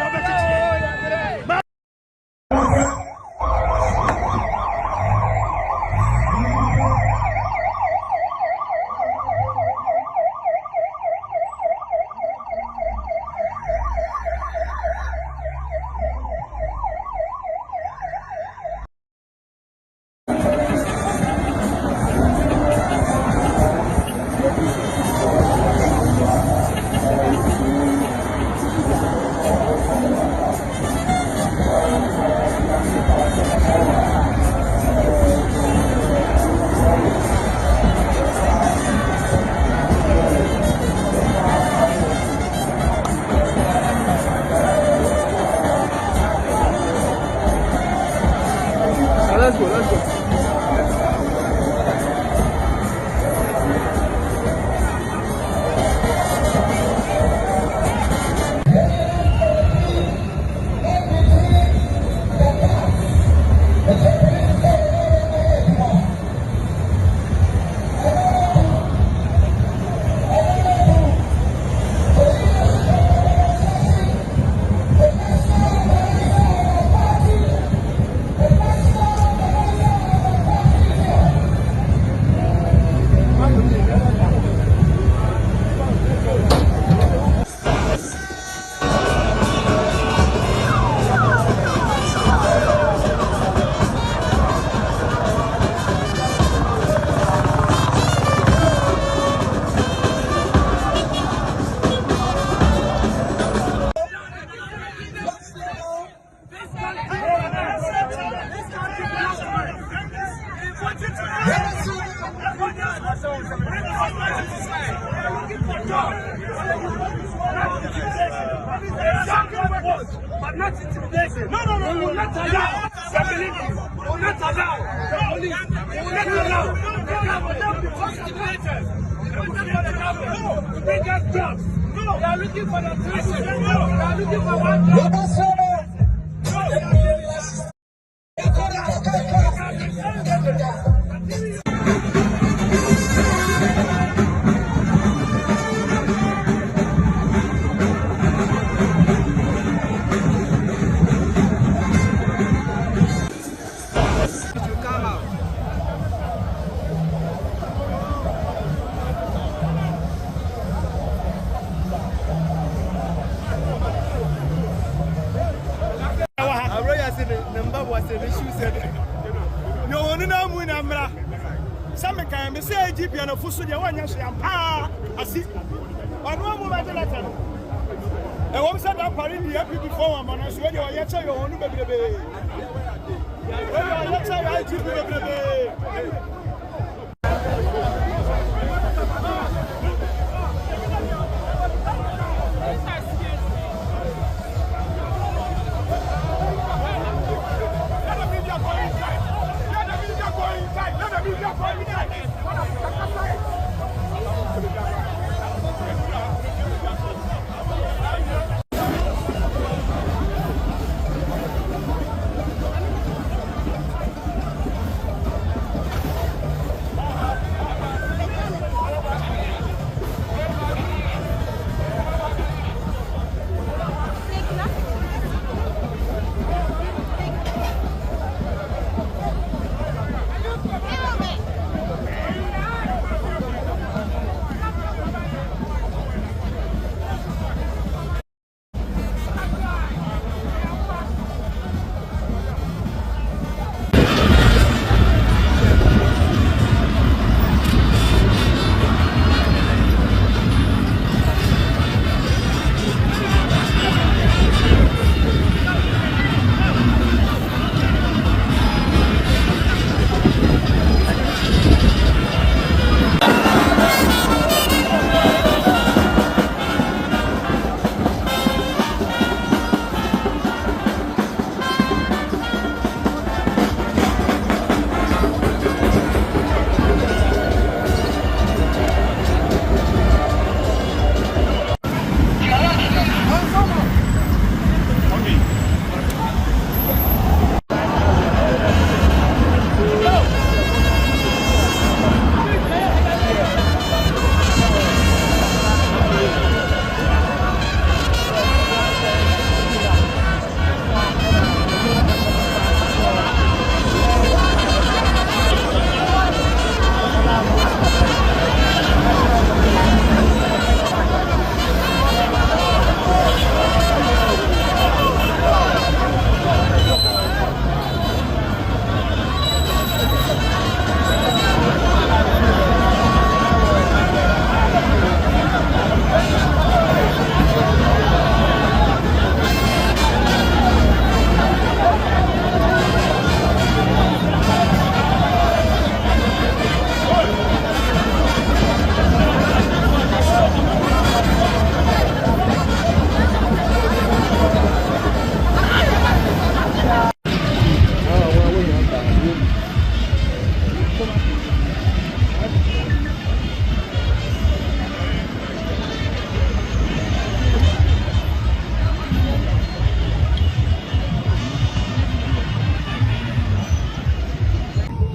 But not intimidation. No. We will not allow stability. We will not allow the police. We will not allow the government to be intimidated. We will not allow the government to bring us jobs. No, we are looking for the solution. No, we are looking for one job.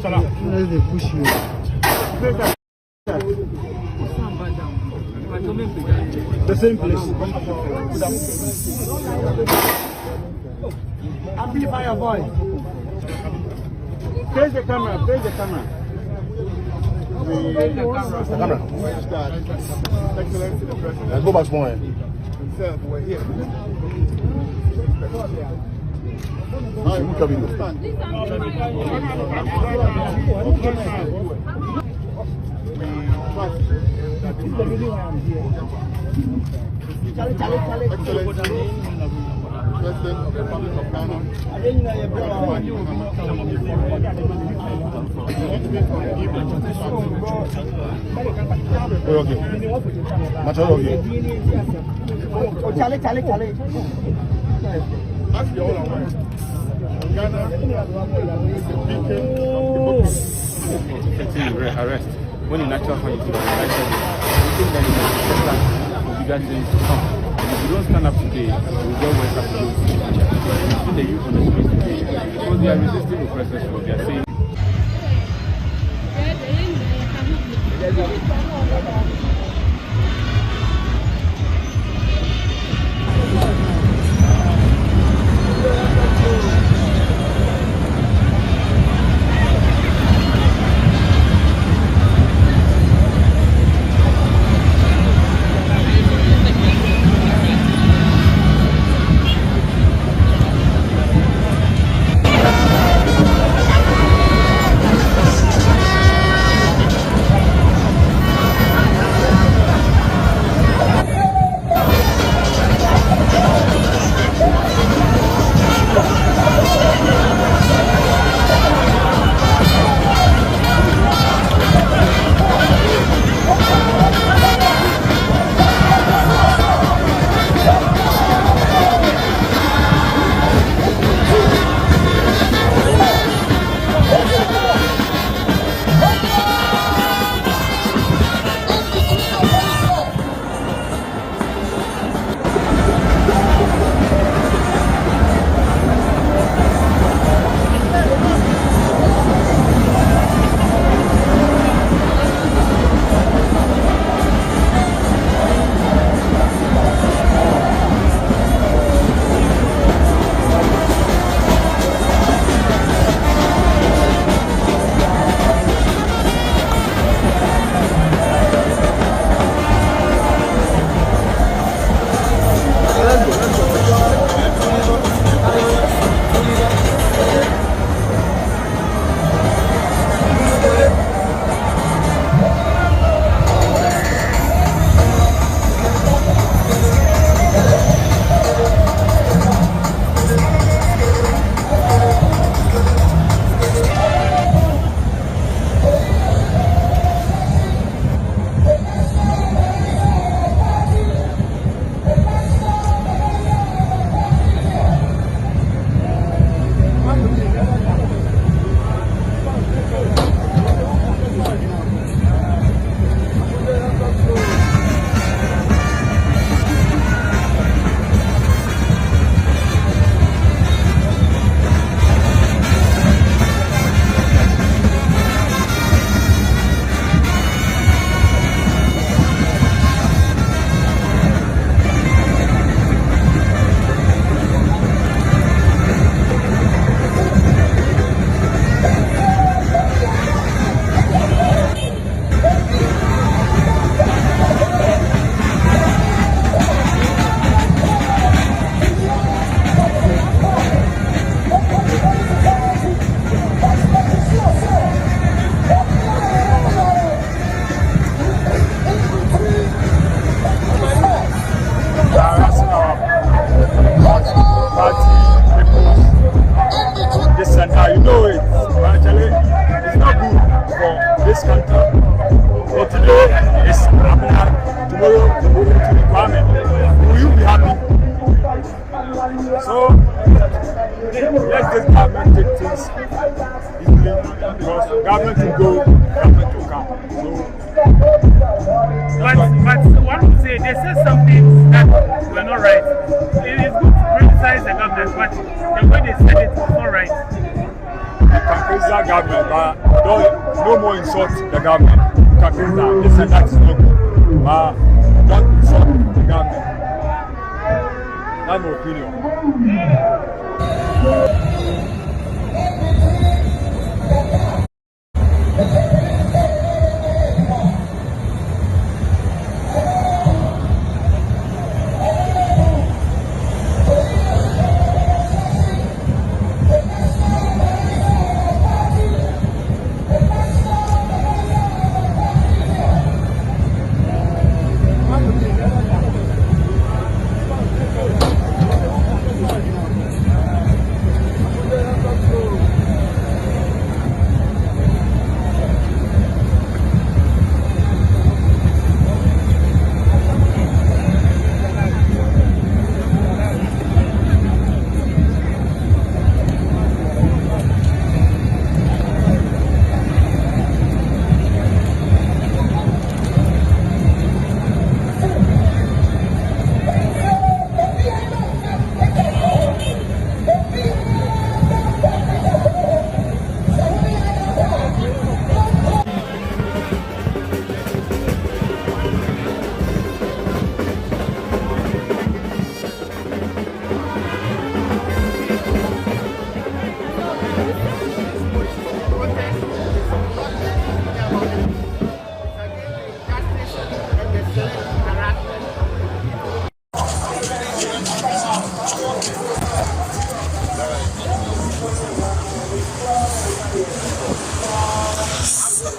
They push you. The same place. Amplify your voice. Face the camera. Face the camera. Excellency the President. Let's go back more. Sir, we're here. Hi, who coming? President of the Republic of Ghana. Okay. Much okay. As you all aware, Ghana is a beacon of arrest. When in actual fact, you think that bigger things to come. And if you don't stand up today, you will get worse after those. You see the youth on the street today because they are resisting oppressors. They are saying. praise the government, but no more insult the government. You can praise that. This and that is not good. But don't insult the government. That's my opinion.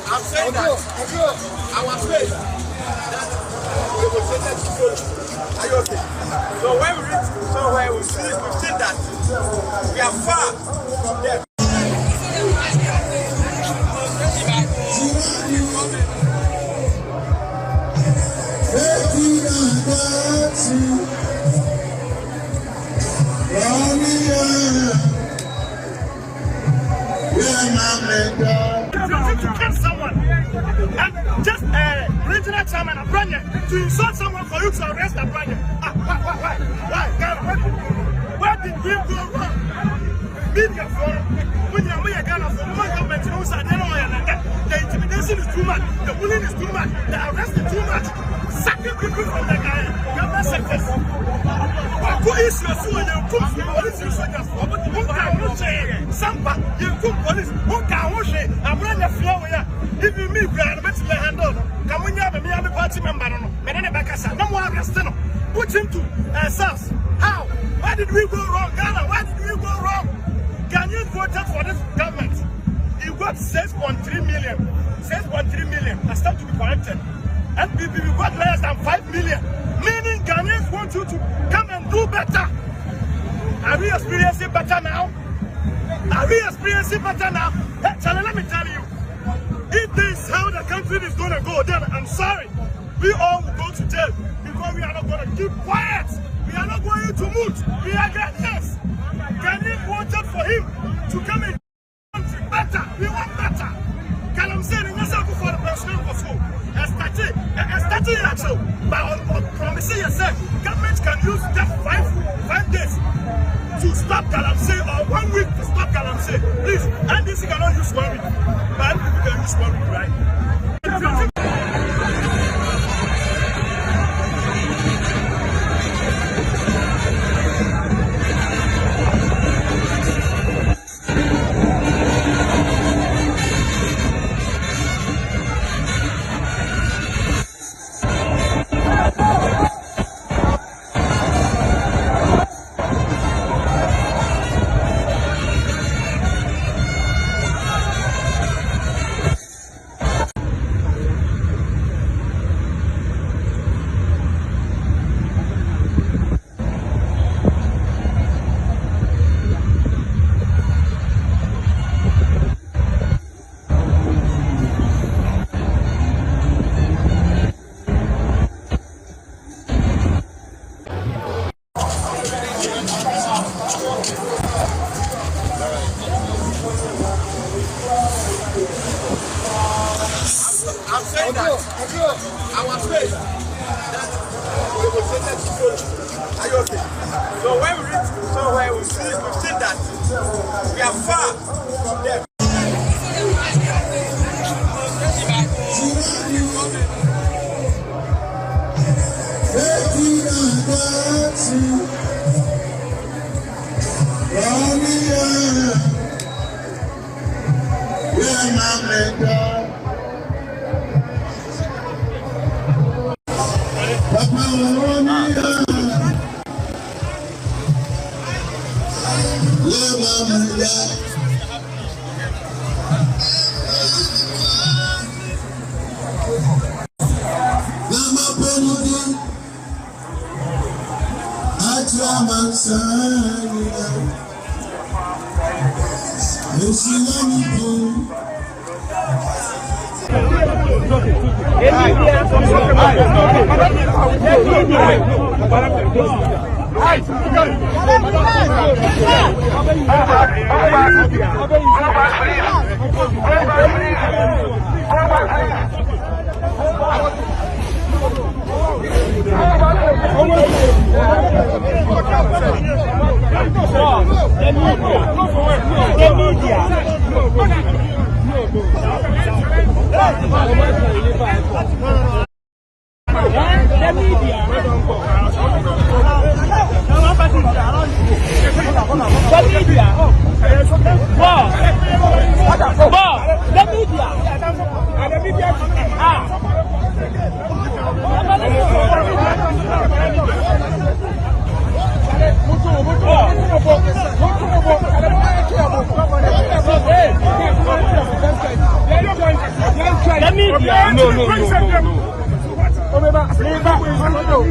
I'm saying that our faith that we will say that are you okay? So when we reach somewhere we see that we are far from them. To kill someone and just regional chairman of Branya to insult someone for you to arrest a Branya. Why? Where did we go wrong? Media forum, when you're Ghana for one government knows that the intimidation is too much, the bullying is too much, the arrest is too much, sacking people from the government sectors. Who is your son? You cook police, you soldiers. Who can you say? Sampa, you cook police. Who can you say? I'm running a flow here. If you meet Brian, let's let handle. Come when you have me, I'm a party member. No more arresting. Put him to SARS. How? Why did we go wrong? Ghana, why did we go wrong? Ghanaians voted for this government. He got 6.3 million. 6.3 million. That's time to be corrected. NPP, we got less than 5 million. Meaning Ghanaians want you to come and do better. Are we experiencing better now? Are we experiencing better now? Hey, Charlie, let me tell you. If this is how the country is going to go, then I'm sorry. We all will go to jail because we are not going to keep quiet. We are not going to move. We are Ghanaians. Ghanaians wanted for him to come in country better. We want better. Can I'm saying in yourself for the personal for school? Starting action by promising yourself, government can use just 5 days to stop Galamsey or 1 week to stop Galamsey. Please, and this cannot use 1 week, but we can use 1 week, right? I'm saying that our faith that we will say that are you okay? So when we reach somewhere we see that we are far from them.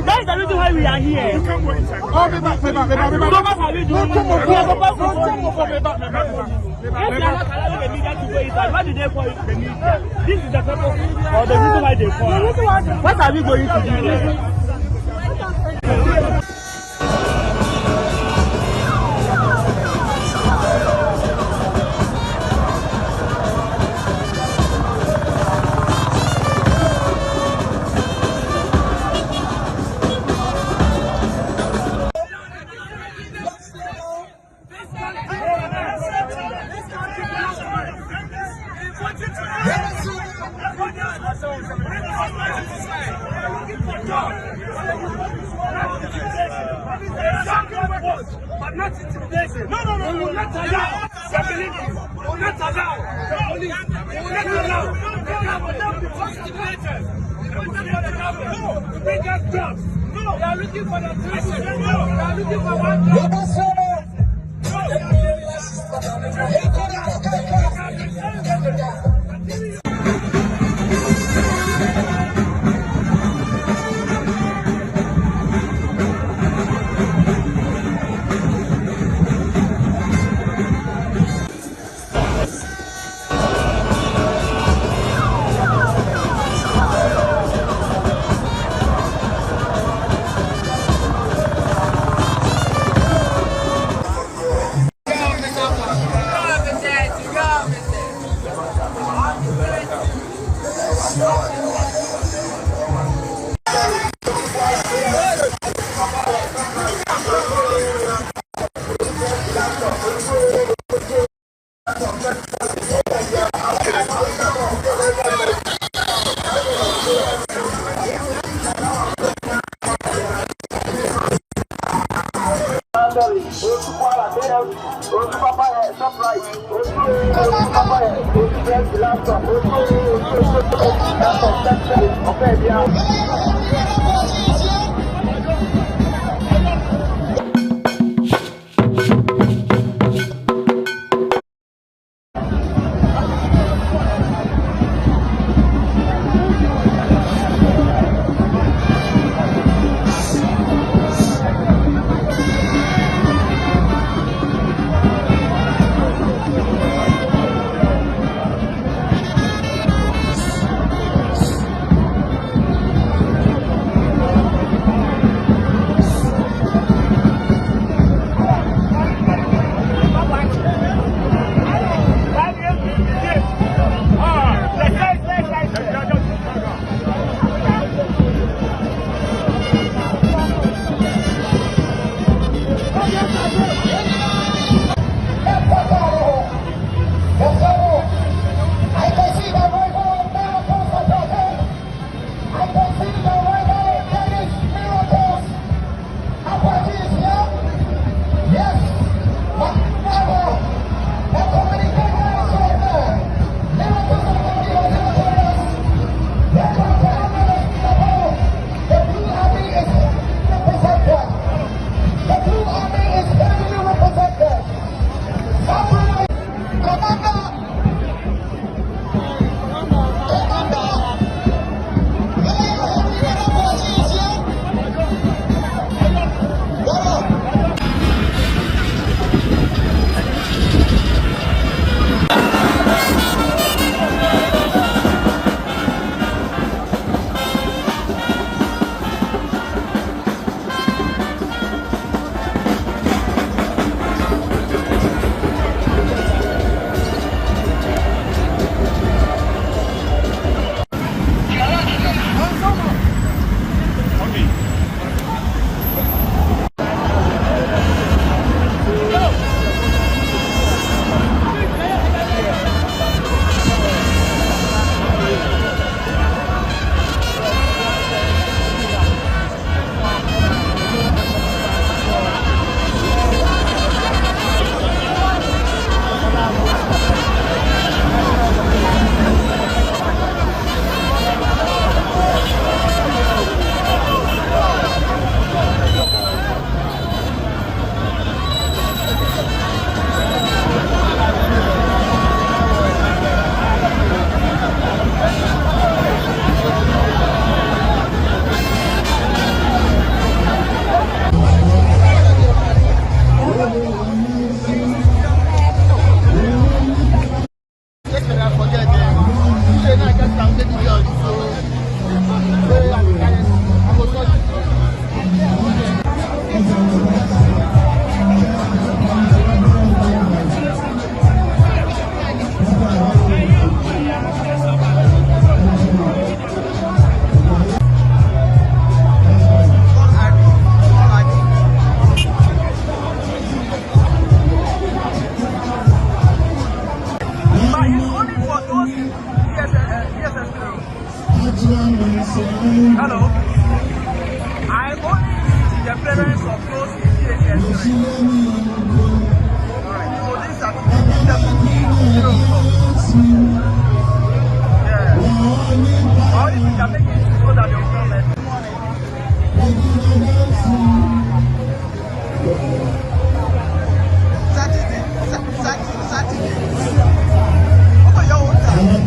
That's the reason why we are here. Why did they call it the media? This is the purpose or the reason why they call us. What are we going to do here? But not intimidation. No. We will not allow stability. We will not allow the police. We will not allow the government to constitute. We will not allow the government to bring us jobs. No. They are looking for the president. No. They are looking for one job. Hello. I'm only the parents of those PHS. Alright, so these are the yeah. Or if you can make it so that they'll come and Saturday. Oh, your own time.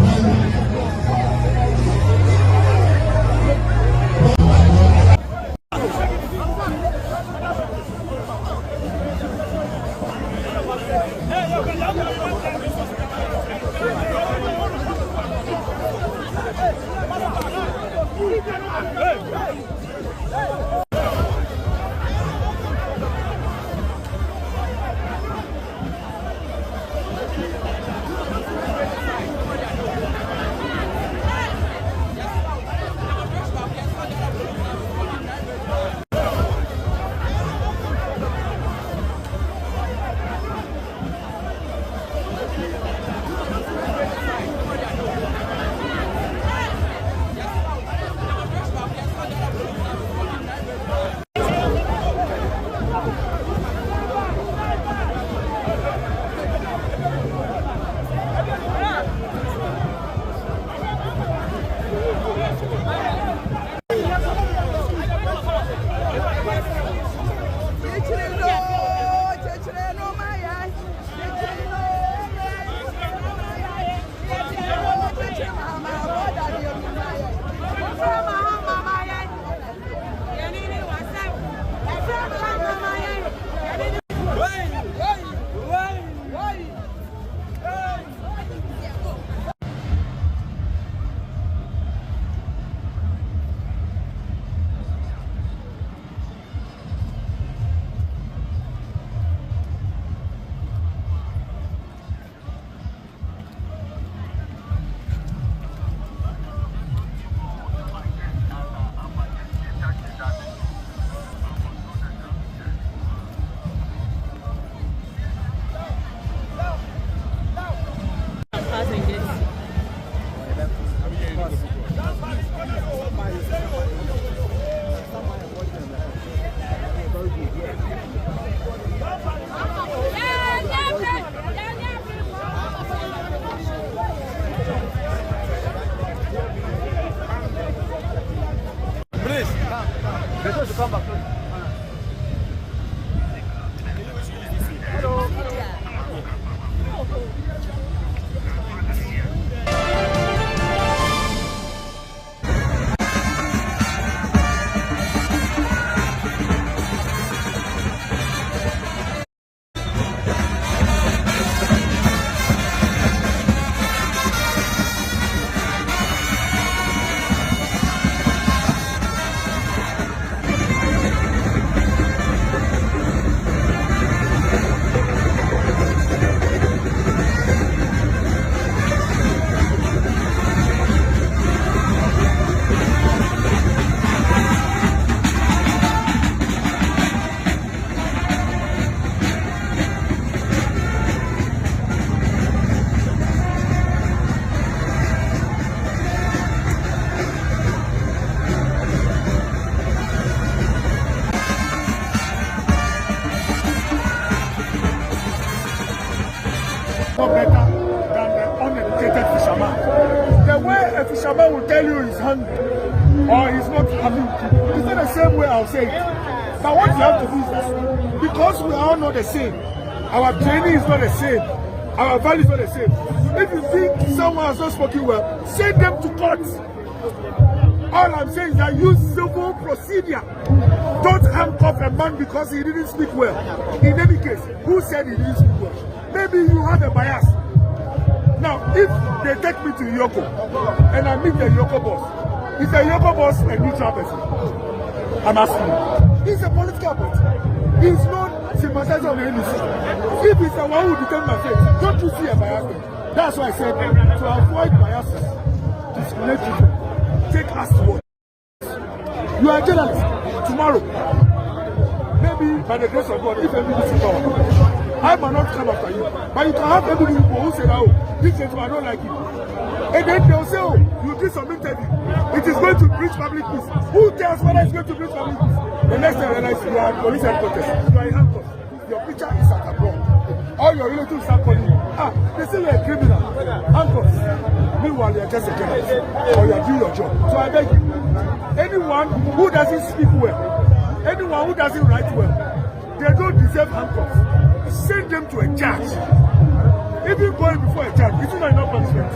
Come back. Not better than the uneducated fisherman. The way a fisherman will tell you he's hungry or he's not having food, it's not the same way I'll say it. But what you have to do is that because we are all not the same, our training is not the same, our value is not the same. If you think someone has not spoken well, send them to court. All I'm saying is that use civil procedure. Don't handcuff a man because he didn't speak well. In any case, who said he didn't speak well? Maybe you have a bias. Now, If they take me to Yoko and I meet the Yoko boss, is the Yoko boss a neutral person? I'm asking you. He's a political person. He's not sympathizer of the NDC. If he's the one who determines my fate, don't you see a bias? That's why I said to avoid biases, discriminate people, take us to work. You are a journalist. Tomorrow, maybe by the grace of God, if everybody is power, I might not come after you. But you can have everybody who say, oh, this gentleman, I don't like it. And then they'll say, oh, you did some interview. It is going to breach public peace. Who tells whether it's going to breach public peace? The next time I realize you are police headquarters. You are in handcuffs. Your picture is at abroad. All your relatives start calling you. They say you're a criminal. Handcuffs. Meanwhile, you're just a journalist. Or you're doing your job. So I beg you, anyone who doesn't speak well, anyone who doesn't write well, they don't deserve handcuffs. Send them to a judge. Even going before a judge, it's not enough punishment.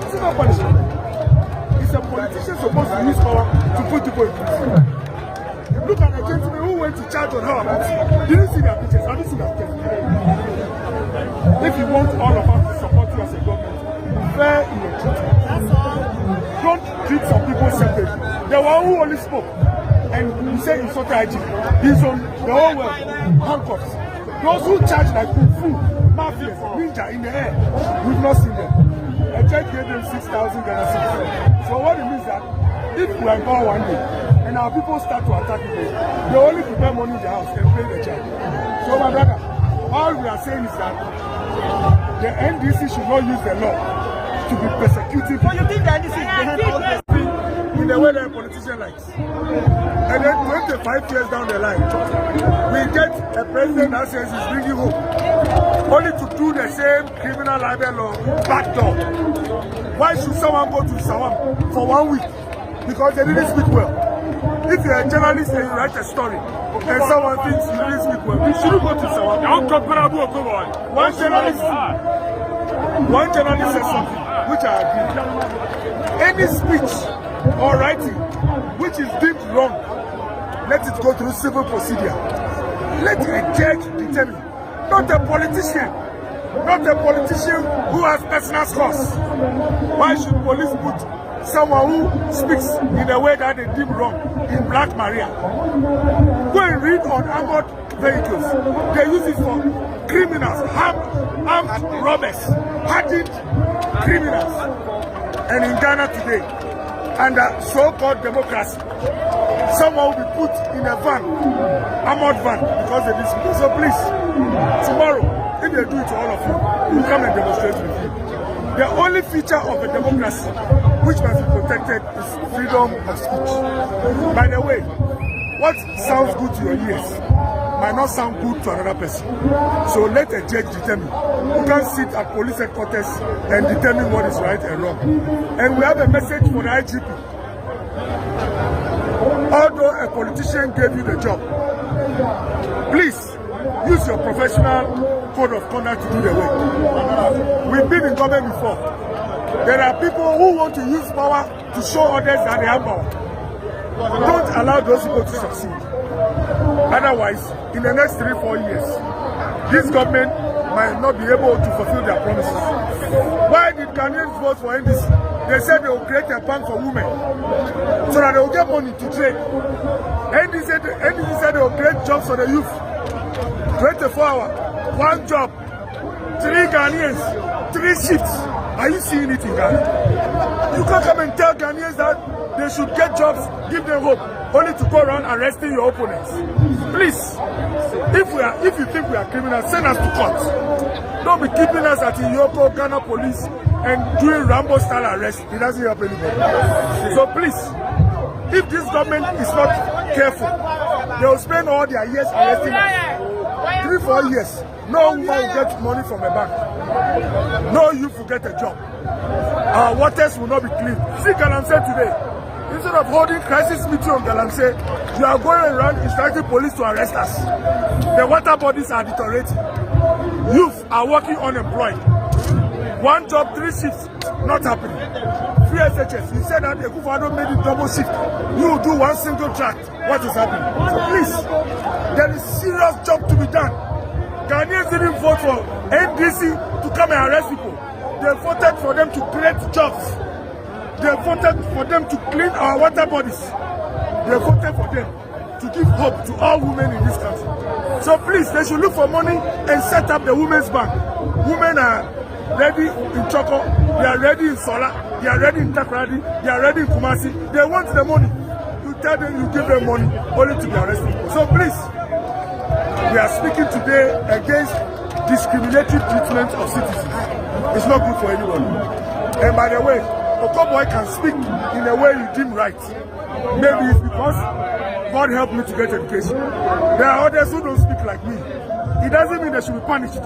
It's not punishment. It's a politician supposed to use power to put people in prison. Look at the gentleman who went to charge on her about it. Did you see their pictures? Have you seen their pictures? If you want all of us to support you as a government, be fair in your treatment. Don't treat some people separately. The one who only spoke and you say insulted IG, he's on the whole world, handcuffs. Those who charge like Kufu, mafias, ninja in the air, we've not seen them. A judge gave them 6,000 Ghana. So what it means that if we are in power one day and our people start to attack people, they only prepare money in the house and pay the judge. So my brother, all we are saying is that the NDC should not use the law to be persecuting people. You think the NDC is behind all this thing in the way that a politician likes? And then 25 years down the line, we get a president that says he's bringing hope, only to do the same criminal libel law backdoor. Why should someone go to St0rm for 1 week? Because they didn't speak well. If you're a journalist and you write a story, and someone thinks you didn't speak well, you shouldn't go to St0rm. One journalist said something, which I agree. Any speech or writing which is deemed wrong, let it go through civil procedure. Let a judge determine, not a politician who has personal scores. Why should police put someone who speaks in a way that they deem wrong in Black Maria? Go and read on armored vehicles. They use it for criminals, armed robbers, hardened criminals. And in Ghana today, under so-called democracy, someone will be put in a van, armored van, because they dispute. So please, tomorrow, if they do it to all of you, we'll come and demonstrate with you. The only feature of a democracy which must be protected is freedom of speech. By the way, what sounds good to your ears might not sound good to another person. So let a judge determine. You can't sit at police headquarters and determine what is right and wrong. And we have a message for the IGP. Although a politician gave you the job, please use your professional code of conduct to do the work. We've been in government before. There are people who want to use power to show others that they have power. Don't allow those people to succeed. Otherwise, in the next 3-4 years, this government might not be able to fulfill their promises. Why did Ghanaians vote for NDC? They said they will create a bank for women so that they will get money to trade. NDC said they will create jobs for the youth. 24 hours, 1 job, 3 Ghanaians, 3 shifts. Are you seeing it in Ghana? You can't come and tell Ghanaians that they should get jobs, give them hope, only to go around arresting your opponents. Please, if you think we are criminals, send us to court. Don't be keeping us at Yoko, Ghana police, and doing Rambo-style arrest. It doesn't help anybody. So please, if this government is not careful, they will spend all their years arresting us. 3-4 years. No woman will get money from a bank. No youth will get a job. Our waters will not be clean. See Galamsey today. Instead of holding crisis meeting on Galamsey, you are going around instructing police to arrest us. The water bodies are deteriorating. Youth are working unemployed. 1 job, 3 shifts, not happening. Free SHS. You said that the Kufado made it double shift. You will do 1 single tract. What is happening? So please, there is serious job to be done. Ghanaians didn't vote for NDC to come and arrest people. They voted for them to create jobs. They voted for them to clean our water bodies. They voted for them to give hope to all women in this country. So please, they should look for money and set up the Women's Bank. Women are ready in Choco, they are ready in Sola, they are ready in Takradi, they are ready in Kumasi. They want the money. You tell them you give them money only to be arrested. So please, we are speaking today against discriminatory treatment of citizens. It's not good for anyone. And by the way, Okoboy can speak in a way you deem right. Maybe it's because God helped me to get education. There are others who don't speak like me. It doesn't mean they should be punished.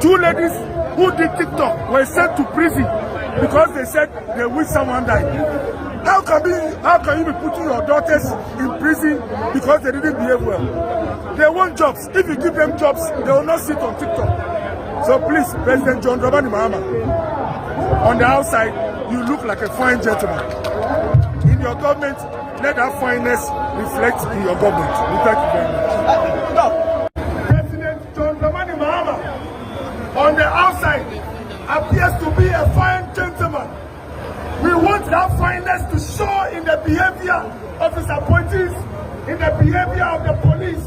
2 ladies who did TikTok were sent to prison because they said they wish someone died. How can you be putting your daughters in prison because they didn't behave well? They want jobs. If you give them jobs, they will not sit on TikTok. So please, President John Dramani Mahama, on the outside, you look like a fine gentleman. In your government, let that fineness reflect in your government. We thank you very much. President John Dramani Mahama, on the outside, appears to be a fine gentleman. We want that fineness to show in the behavior of his appointees, in the behavior of the police,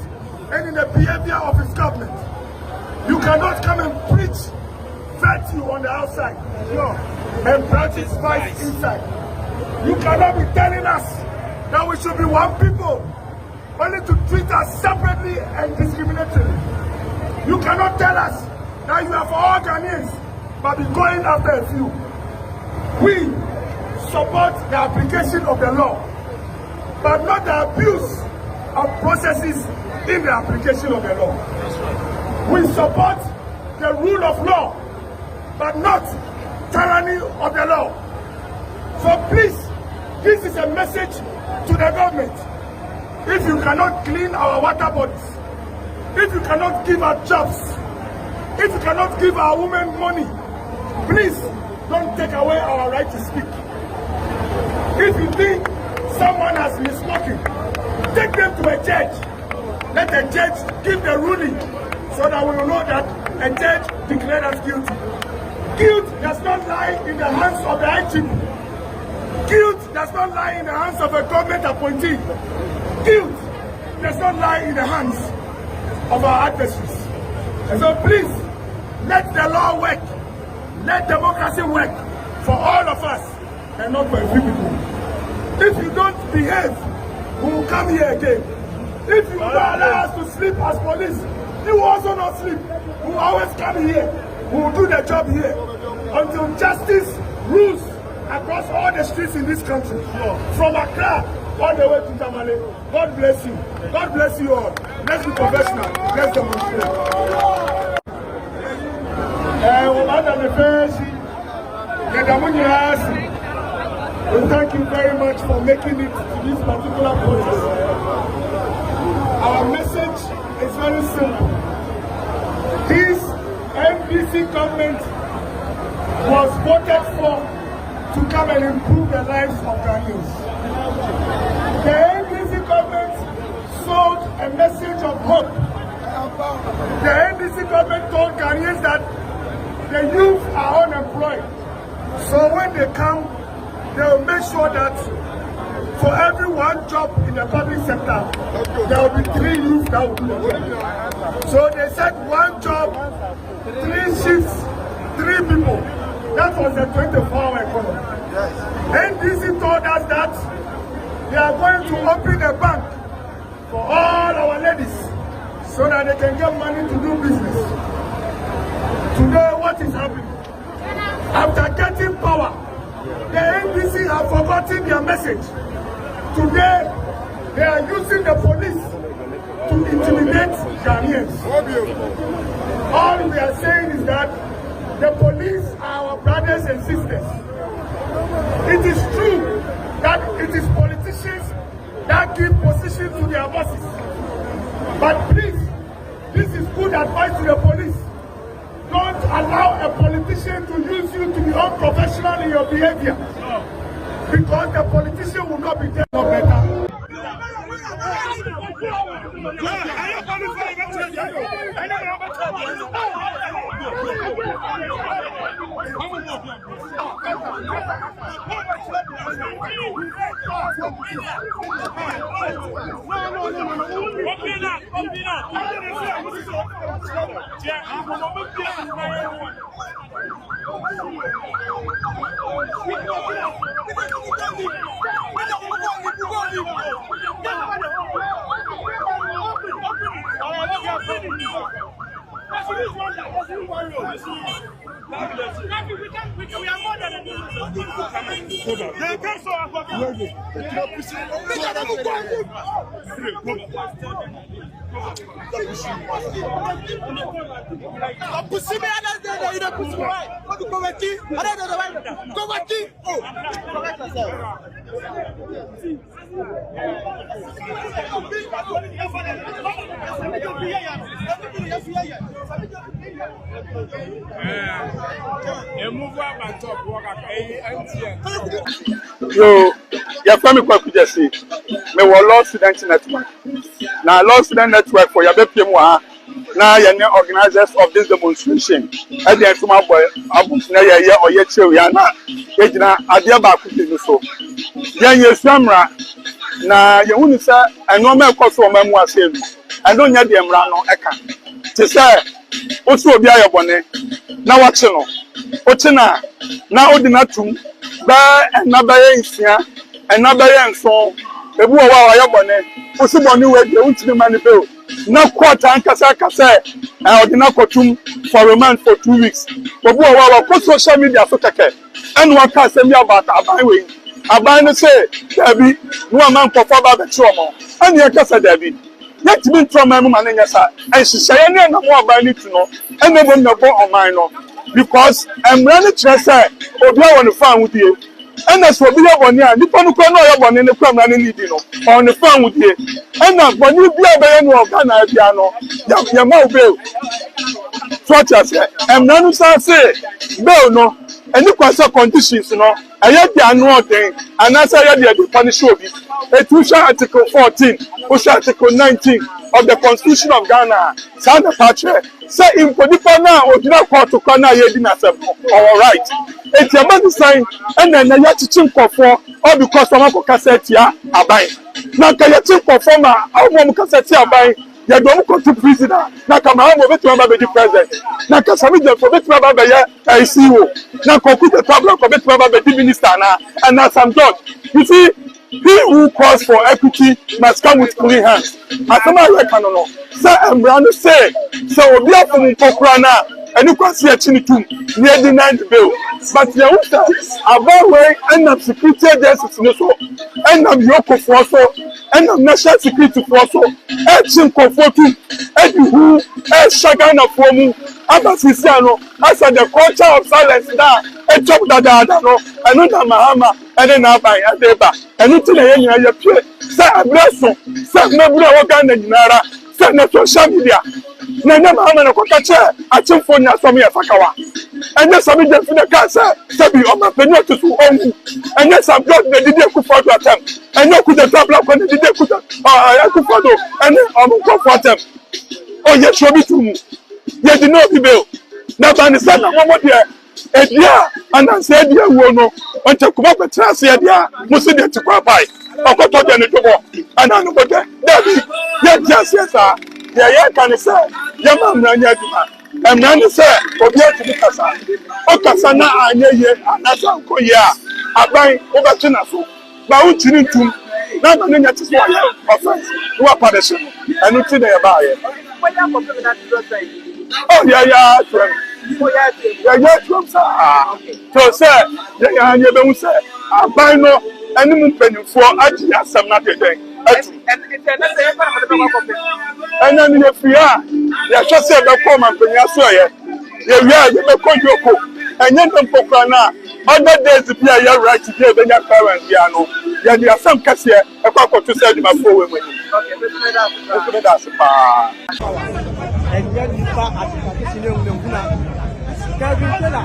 and in the behavior of his government. You cannot come and preach virtue on the outside, and practice vice inside. You cannot be telling us that we should be one people, only to treat us separately and discriminatorily. You cannot tell us that you are for all Ghanaians, but be going after a few. We support the application of the law, but not the abuse of processes in the application of the law. We support the rule of law, but not tyranny of the law. So please, this is a message to the government. If you cannot clean our water bodies, if you cannot give our jobs, if you cannot give our women money, please don't take away our right to speak. If you think someone has misspoken, take them to a judge. Let the judge give the ruling so that we will know that a judge declared us guilty. Guilt does not lie in the hands of the IGP. Guilt does not lie in the hands of a government appointee. Guilt does not lie in the hands of our adversaries. And so please, let the law work. Let democracy work for all of us and not for a few people. If you don't behave, we will come here again. If you don't allow us to sleep as police, you will also not sleep. We will always come here. We will do the job here until justice rules across all the streets in this country, from Accra all the way to Tamale. God bless you. God bless you all. Let's be professional. Let's demonstrate. We thank you very much for making it to this particular process. Our message is very simple. This NPP government was voted for to come and improve the lives of Ghanaians. The NPP government sold a message of hope. The NPP government told Ghanaians that the youth are unemployed. So when they come, they will make sure that for every one job in the public sector, there will be 3 youth that will do the job. So they said 1 job, 3 shifts, 3 people. That was the 24-hour economy. NDC told us that they are going to open a bank for all our ladies so that they can get money to do business. Today, what is happening? After getting power, the NDC have forgotten their message. Today, they are using the police to intimidate Ghanaians. All we are saying is that the police are our brothers and sisters. It is true that it is politicians that give position to their bosses. But please, this is good advice to the police. Don't allow a politician to use you to be unprofessional in your behavior. Because the politician will not be there no better. Yo, your family could just see. Me was Law Student Network. Now, Law Student Network for your baby. Now, you're the organizers of this demonstration. At the end of my boy, I'm going to or yet, Yana. I dear back to the so. Then your camera. Now, you wouldn't say, I know my cost for memoir savings. I don't need them run on account. To say, also be a bonnet. Now, what's no? What's now? Now, ordinary. Ba na ba yensia na ba yenso ebu wa wa bonne osiboni we de untimi manibel na quarter ankasa kasa odina kotum for remand for 2 weeks obu wa ko social media so keke and one can say me about aban we aban no say dabi no man ko fa ba be ti omo and ye kasa dabi yet me trauma mu manenya sa en hihye ne na mo aban ni tu no and ebo na bo oman no because I'm running to say obi a won fan with you and that's what be boni a nipa no kwa no ya boni ne kwa mra ne need no on the fan with you and na boni bia be no oga na bia no ya ma obe so say I'm running to say bail no any kwasa conditions no aye dia no den and answer ya dey punish obi Article 14 Article 19 of the Constitution of Ghana sound the patch say in podipa na odina court to corner ye di na sem all right it's a man sign and then ya chichin kofo all because someone ko cassette ya abai na ka ya chin kofo ma awon cassette ya abai ya do ko to prisoner na ka ma mo betu ba be di president na ka sami je for betu ba be ya CEO na ko ku the problem ko betu ba be di minister na and na some judge you see he who calls for equity must come with clean hands. Asama we can no. Say Embrano say so obi afun kokura na enu kwasi achinitum near deny the bill. But the uta about way and of security agencies no so and of yoko for so and of national security for so echin kofotu edi who shagana for mu abasisiano as the culture of silence da e chop da no enu na mahama ene na abai adeba enu ti na ye nyina ye pie say abreso say mebura wo ga na nyinara say na social media na na mahama na kwakache achimfo nya som ye fakawa ene sabi je fi na ka say bi o ma penyo tutu ongu ene sab god de didi akufo do atem ene ku de tabla ko de didi akufo akufo do ene o mu ko atem o ye chobi tumu ye di no bi be na ban say na mo de edia ananse edia wo no onche kuma betrase edia musi de tikwa bai okoto de ne dobo ananu bote dabi ye tiase sa ye kan say ye mamra nya duma emran say obi atimi kasa o kasa na anya ye anasa nko ye a aban wo betu na so ba wo tiri ntum na ba nya tiso ya offense wo aparation enu ti na ye ba ye oh yeah yeah from so say ya anya be hu say aban no enu mpanimfo agi asam na deden atu ena ni efia ya twase be ko man panya so ye ye wia ye be ko joko enye mpokra na other days be ya right here be nya parents ya no ya di asam kase e kwa akoto say di mafo we mu okay that's pa enye nipa atipatisi ne Ahunahuna Kevin Taylor,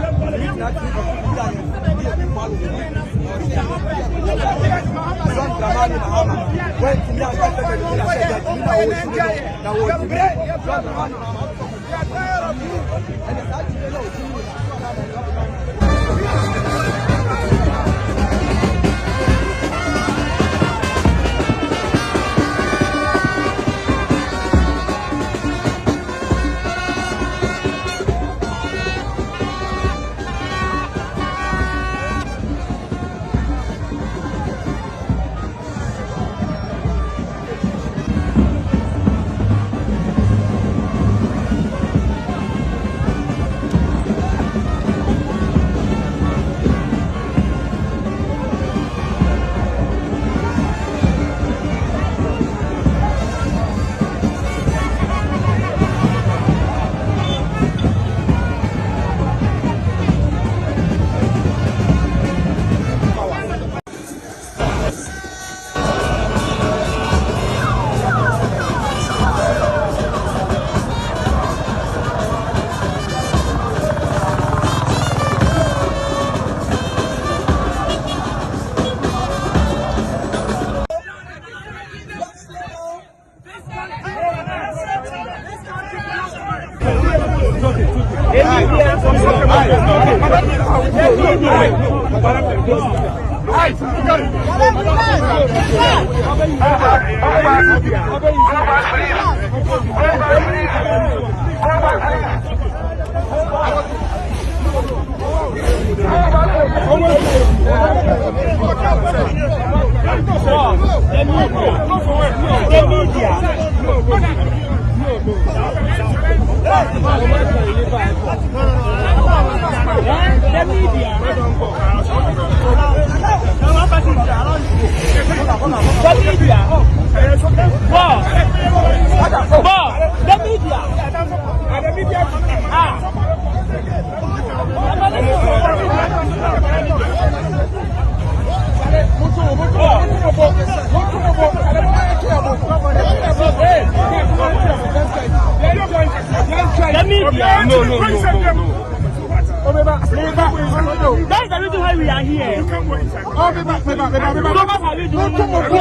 That's the reason why we are here. You can't go inside. So what are we doing? If they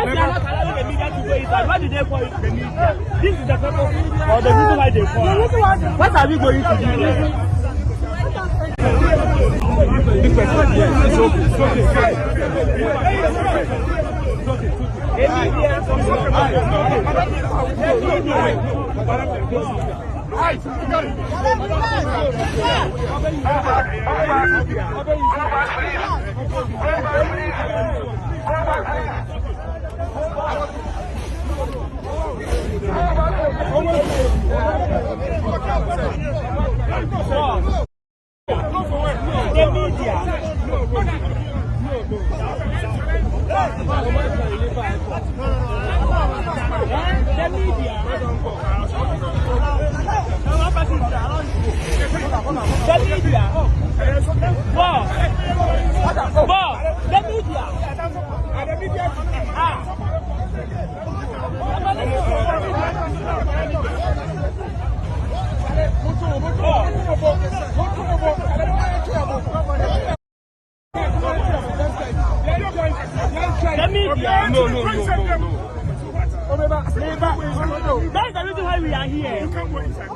are not allowing the media to go inside, why do they call it the media? This is the purpose or the reason why they call it. What are we going to do here? That's the reason why we are here. You can't go inside.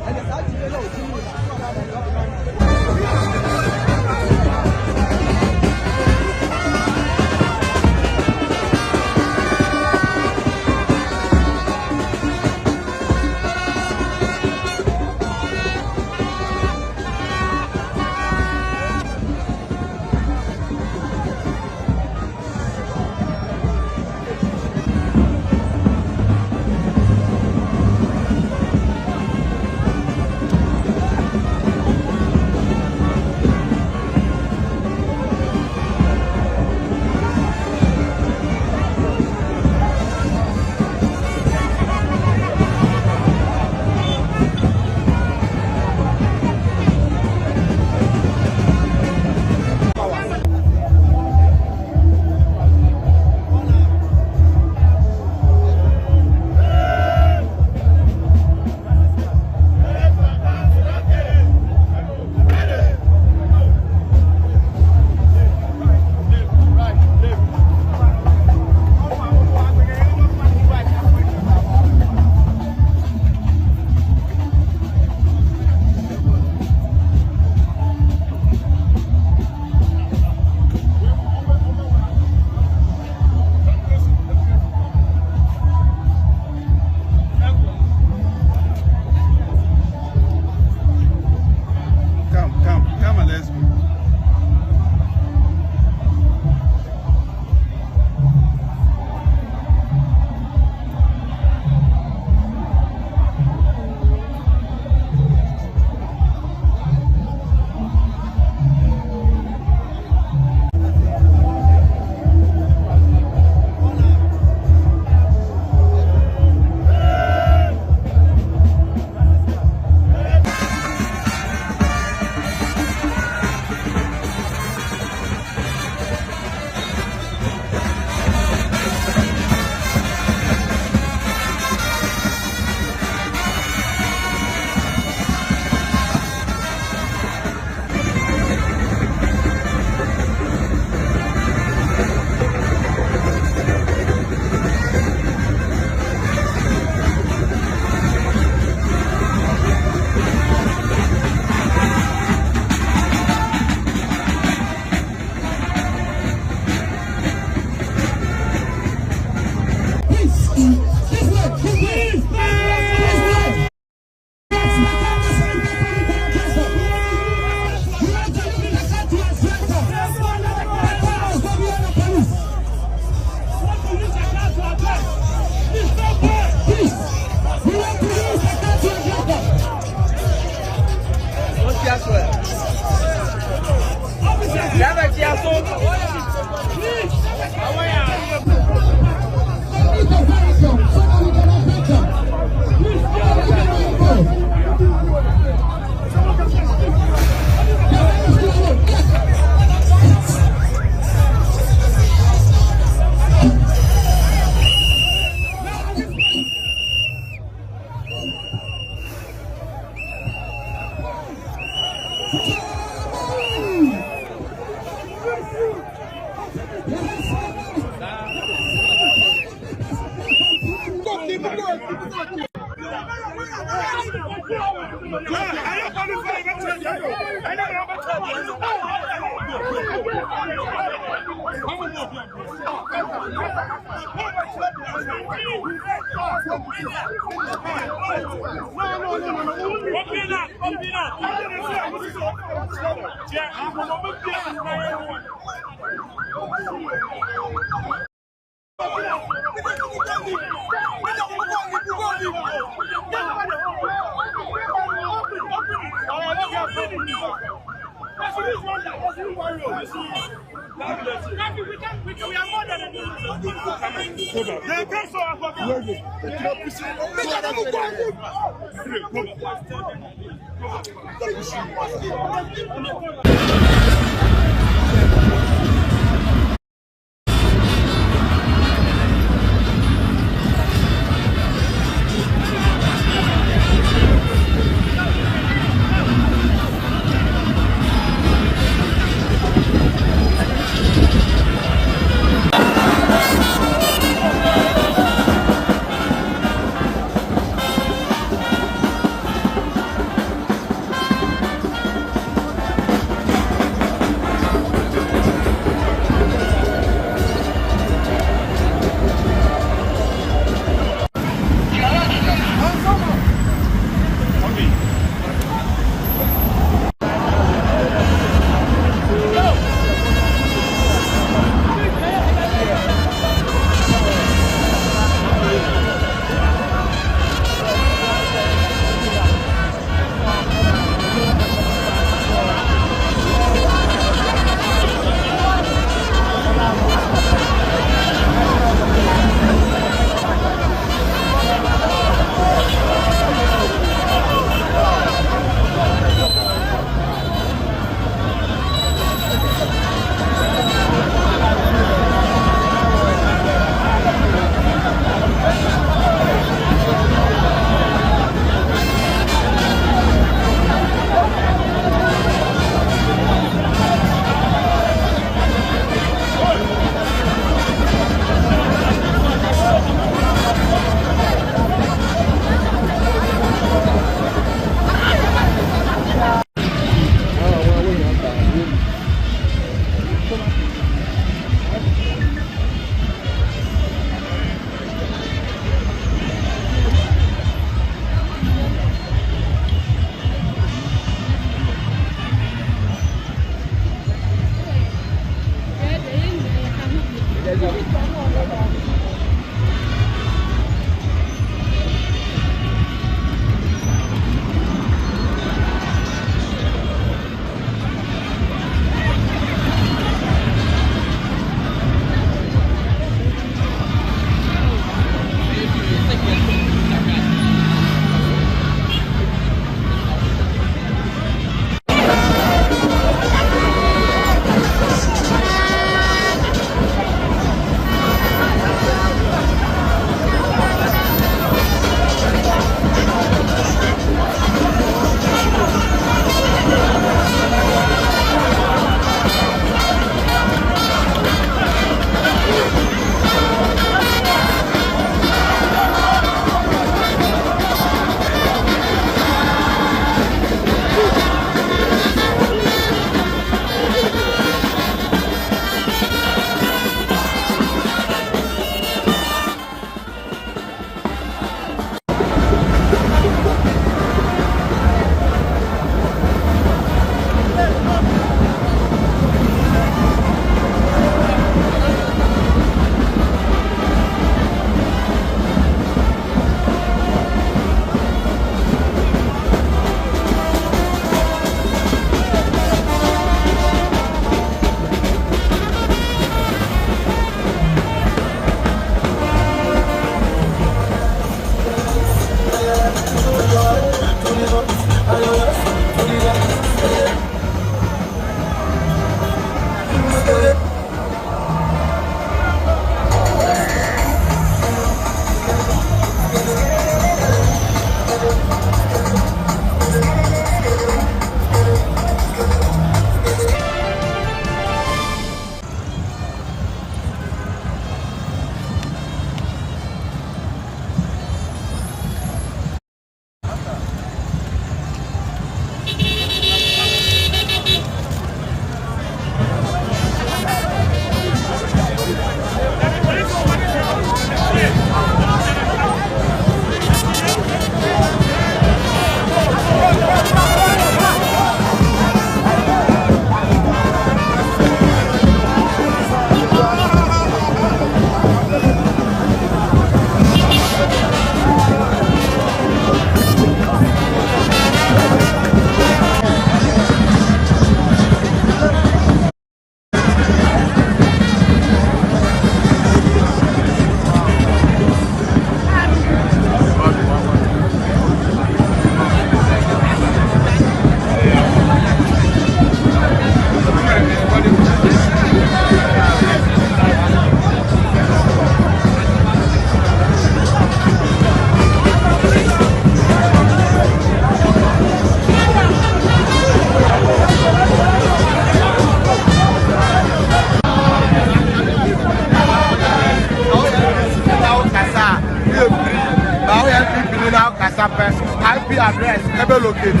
ebe locate.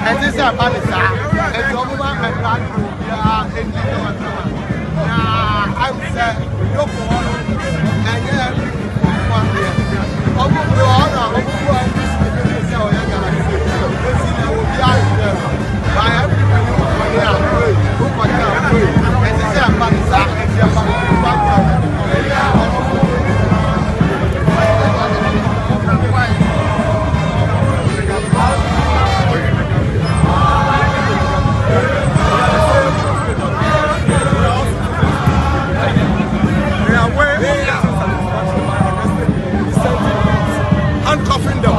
And this is a banisa. And Jomuma and Radu, and I would say, Yoko, and then one day. Obu Buona, Obu Buona, so you're gonna see. By everybody who are here, who are here, and this is a banisa, and the handcuffing them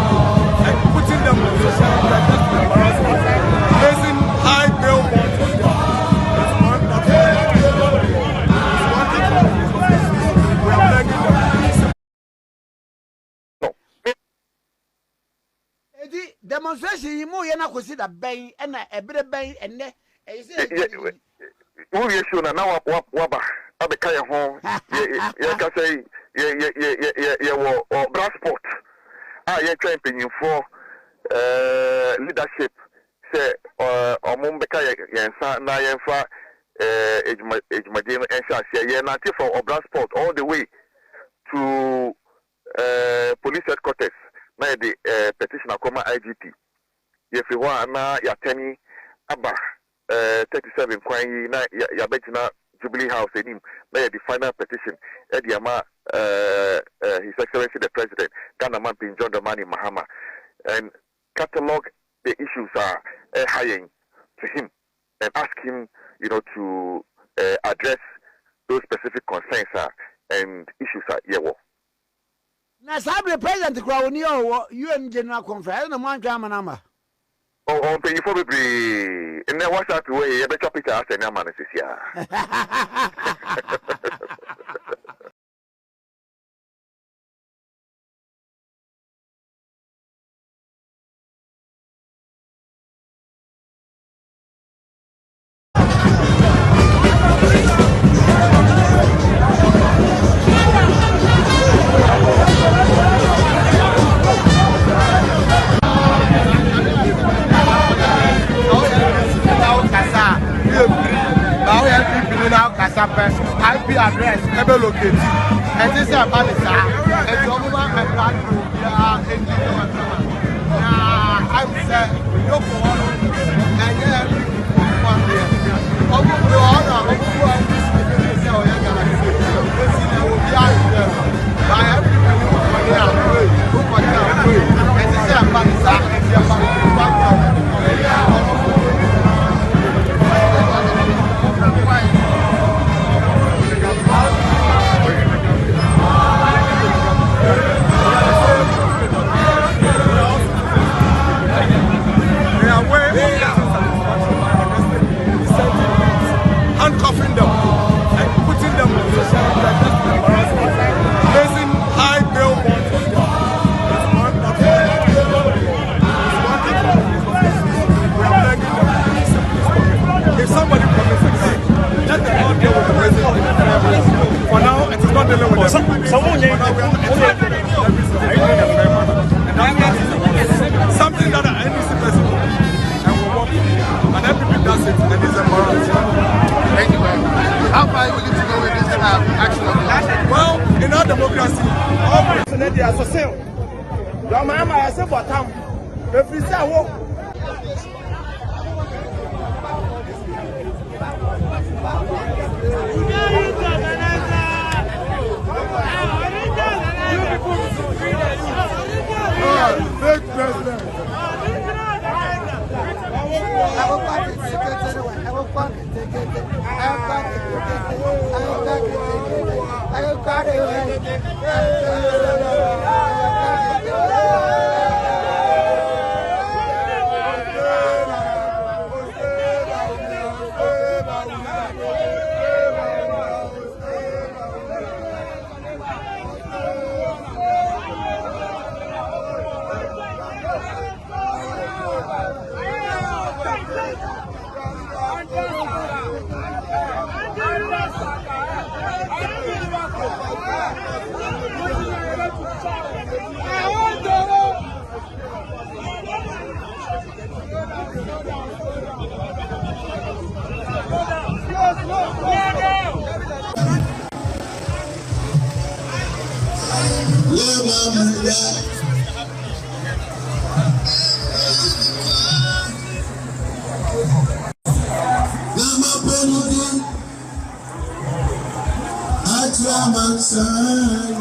and putting them on social media just to embarrass them, raising high bail bonds for them. It's one that we are begging them. Demonstration, you more yana consider bay and a bit of bay and who you should now wabba at the Kaya home. You can say, brass sport. You're trying for leadership. Say, Mumbeka, Yansa, Nayanfa, Ejmadin, and Shasha, Yanati for brass sport all the way to police headquarters. Now the petition Akoma IGP. If you want na Yateni Abba 37 Kwanyi na Yabetina Jubilee House enim na the final petition Ediama His Excellency the President Ghana man Pin John Dramani Mahama and catalog the issues are high to him and ask him, to address those specific concerns and issues yewo. Na sabre president Crowny UN General Conference na man drama number. On pay for be in the WhatsApp way, you better picture as a man is here. IP address, ebe locate, and this is a banisa, and Jomuma and Radu, and I would say, Yoko, and then one day. Obu Buona, Obu Buona, so you're gonna see. By everybody who are here, and this is a banisa, and the handcuffing them and putting them on social media just to embarrass them, raising high bail bonds for them. It's one that we are begging them to simply stop it. If somebody commits a crime, let them all deal with the president. For now, it is not dealing with them. For now, we are not something that an NPC person will and will work with. And NPP does it and it's embarrassing. Thank you very much. How far are you willing to go with this action? Well, in our democracy, all personality are the same. Your mama has said for time. If you say, "Whoa." Fake president. I try my son.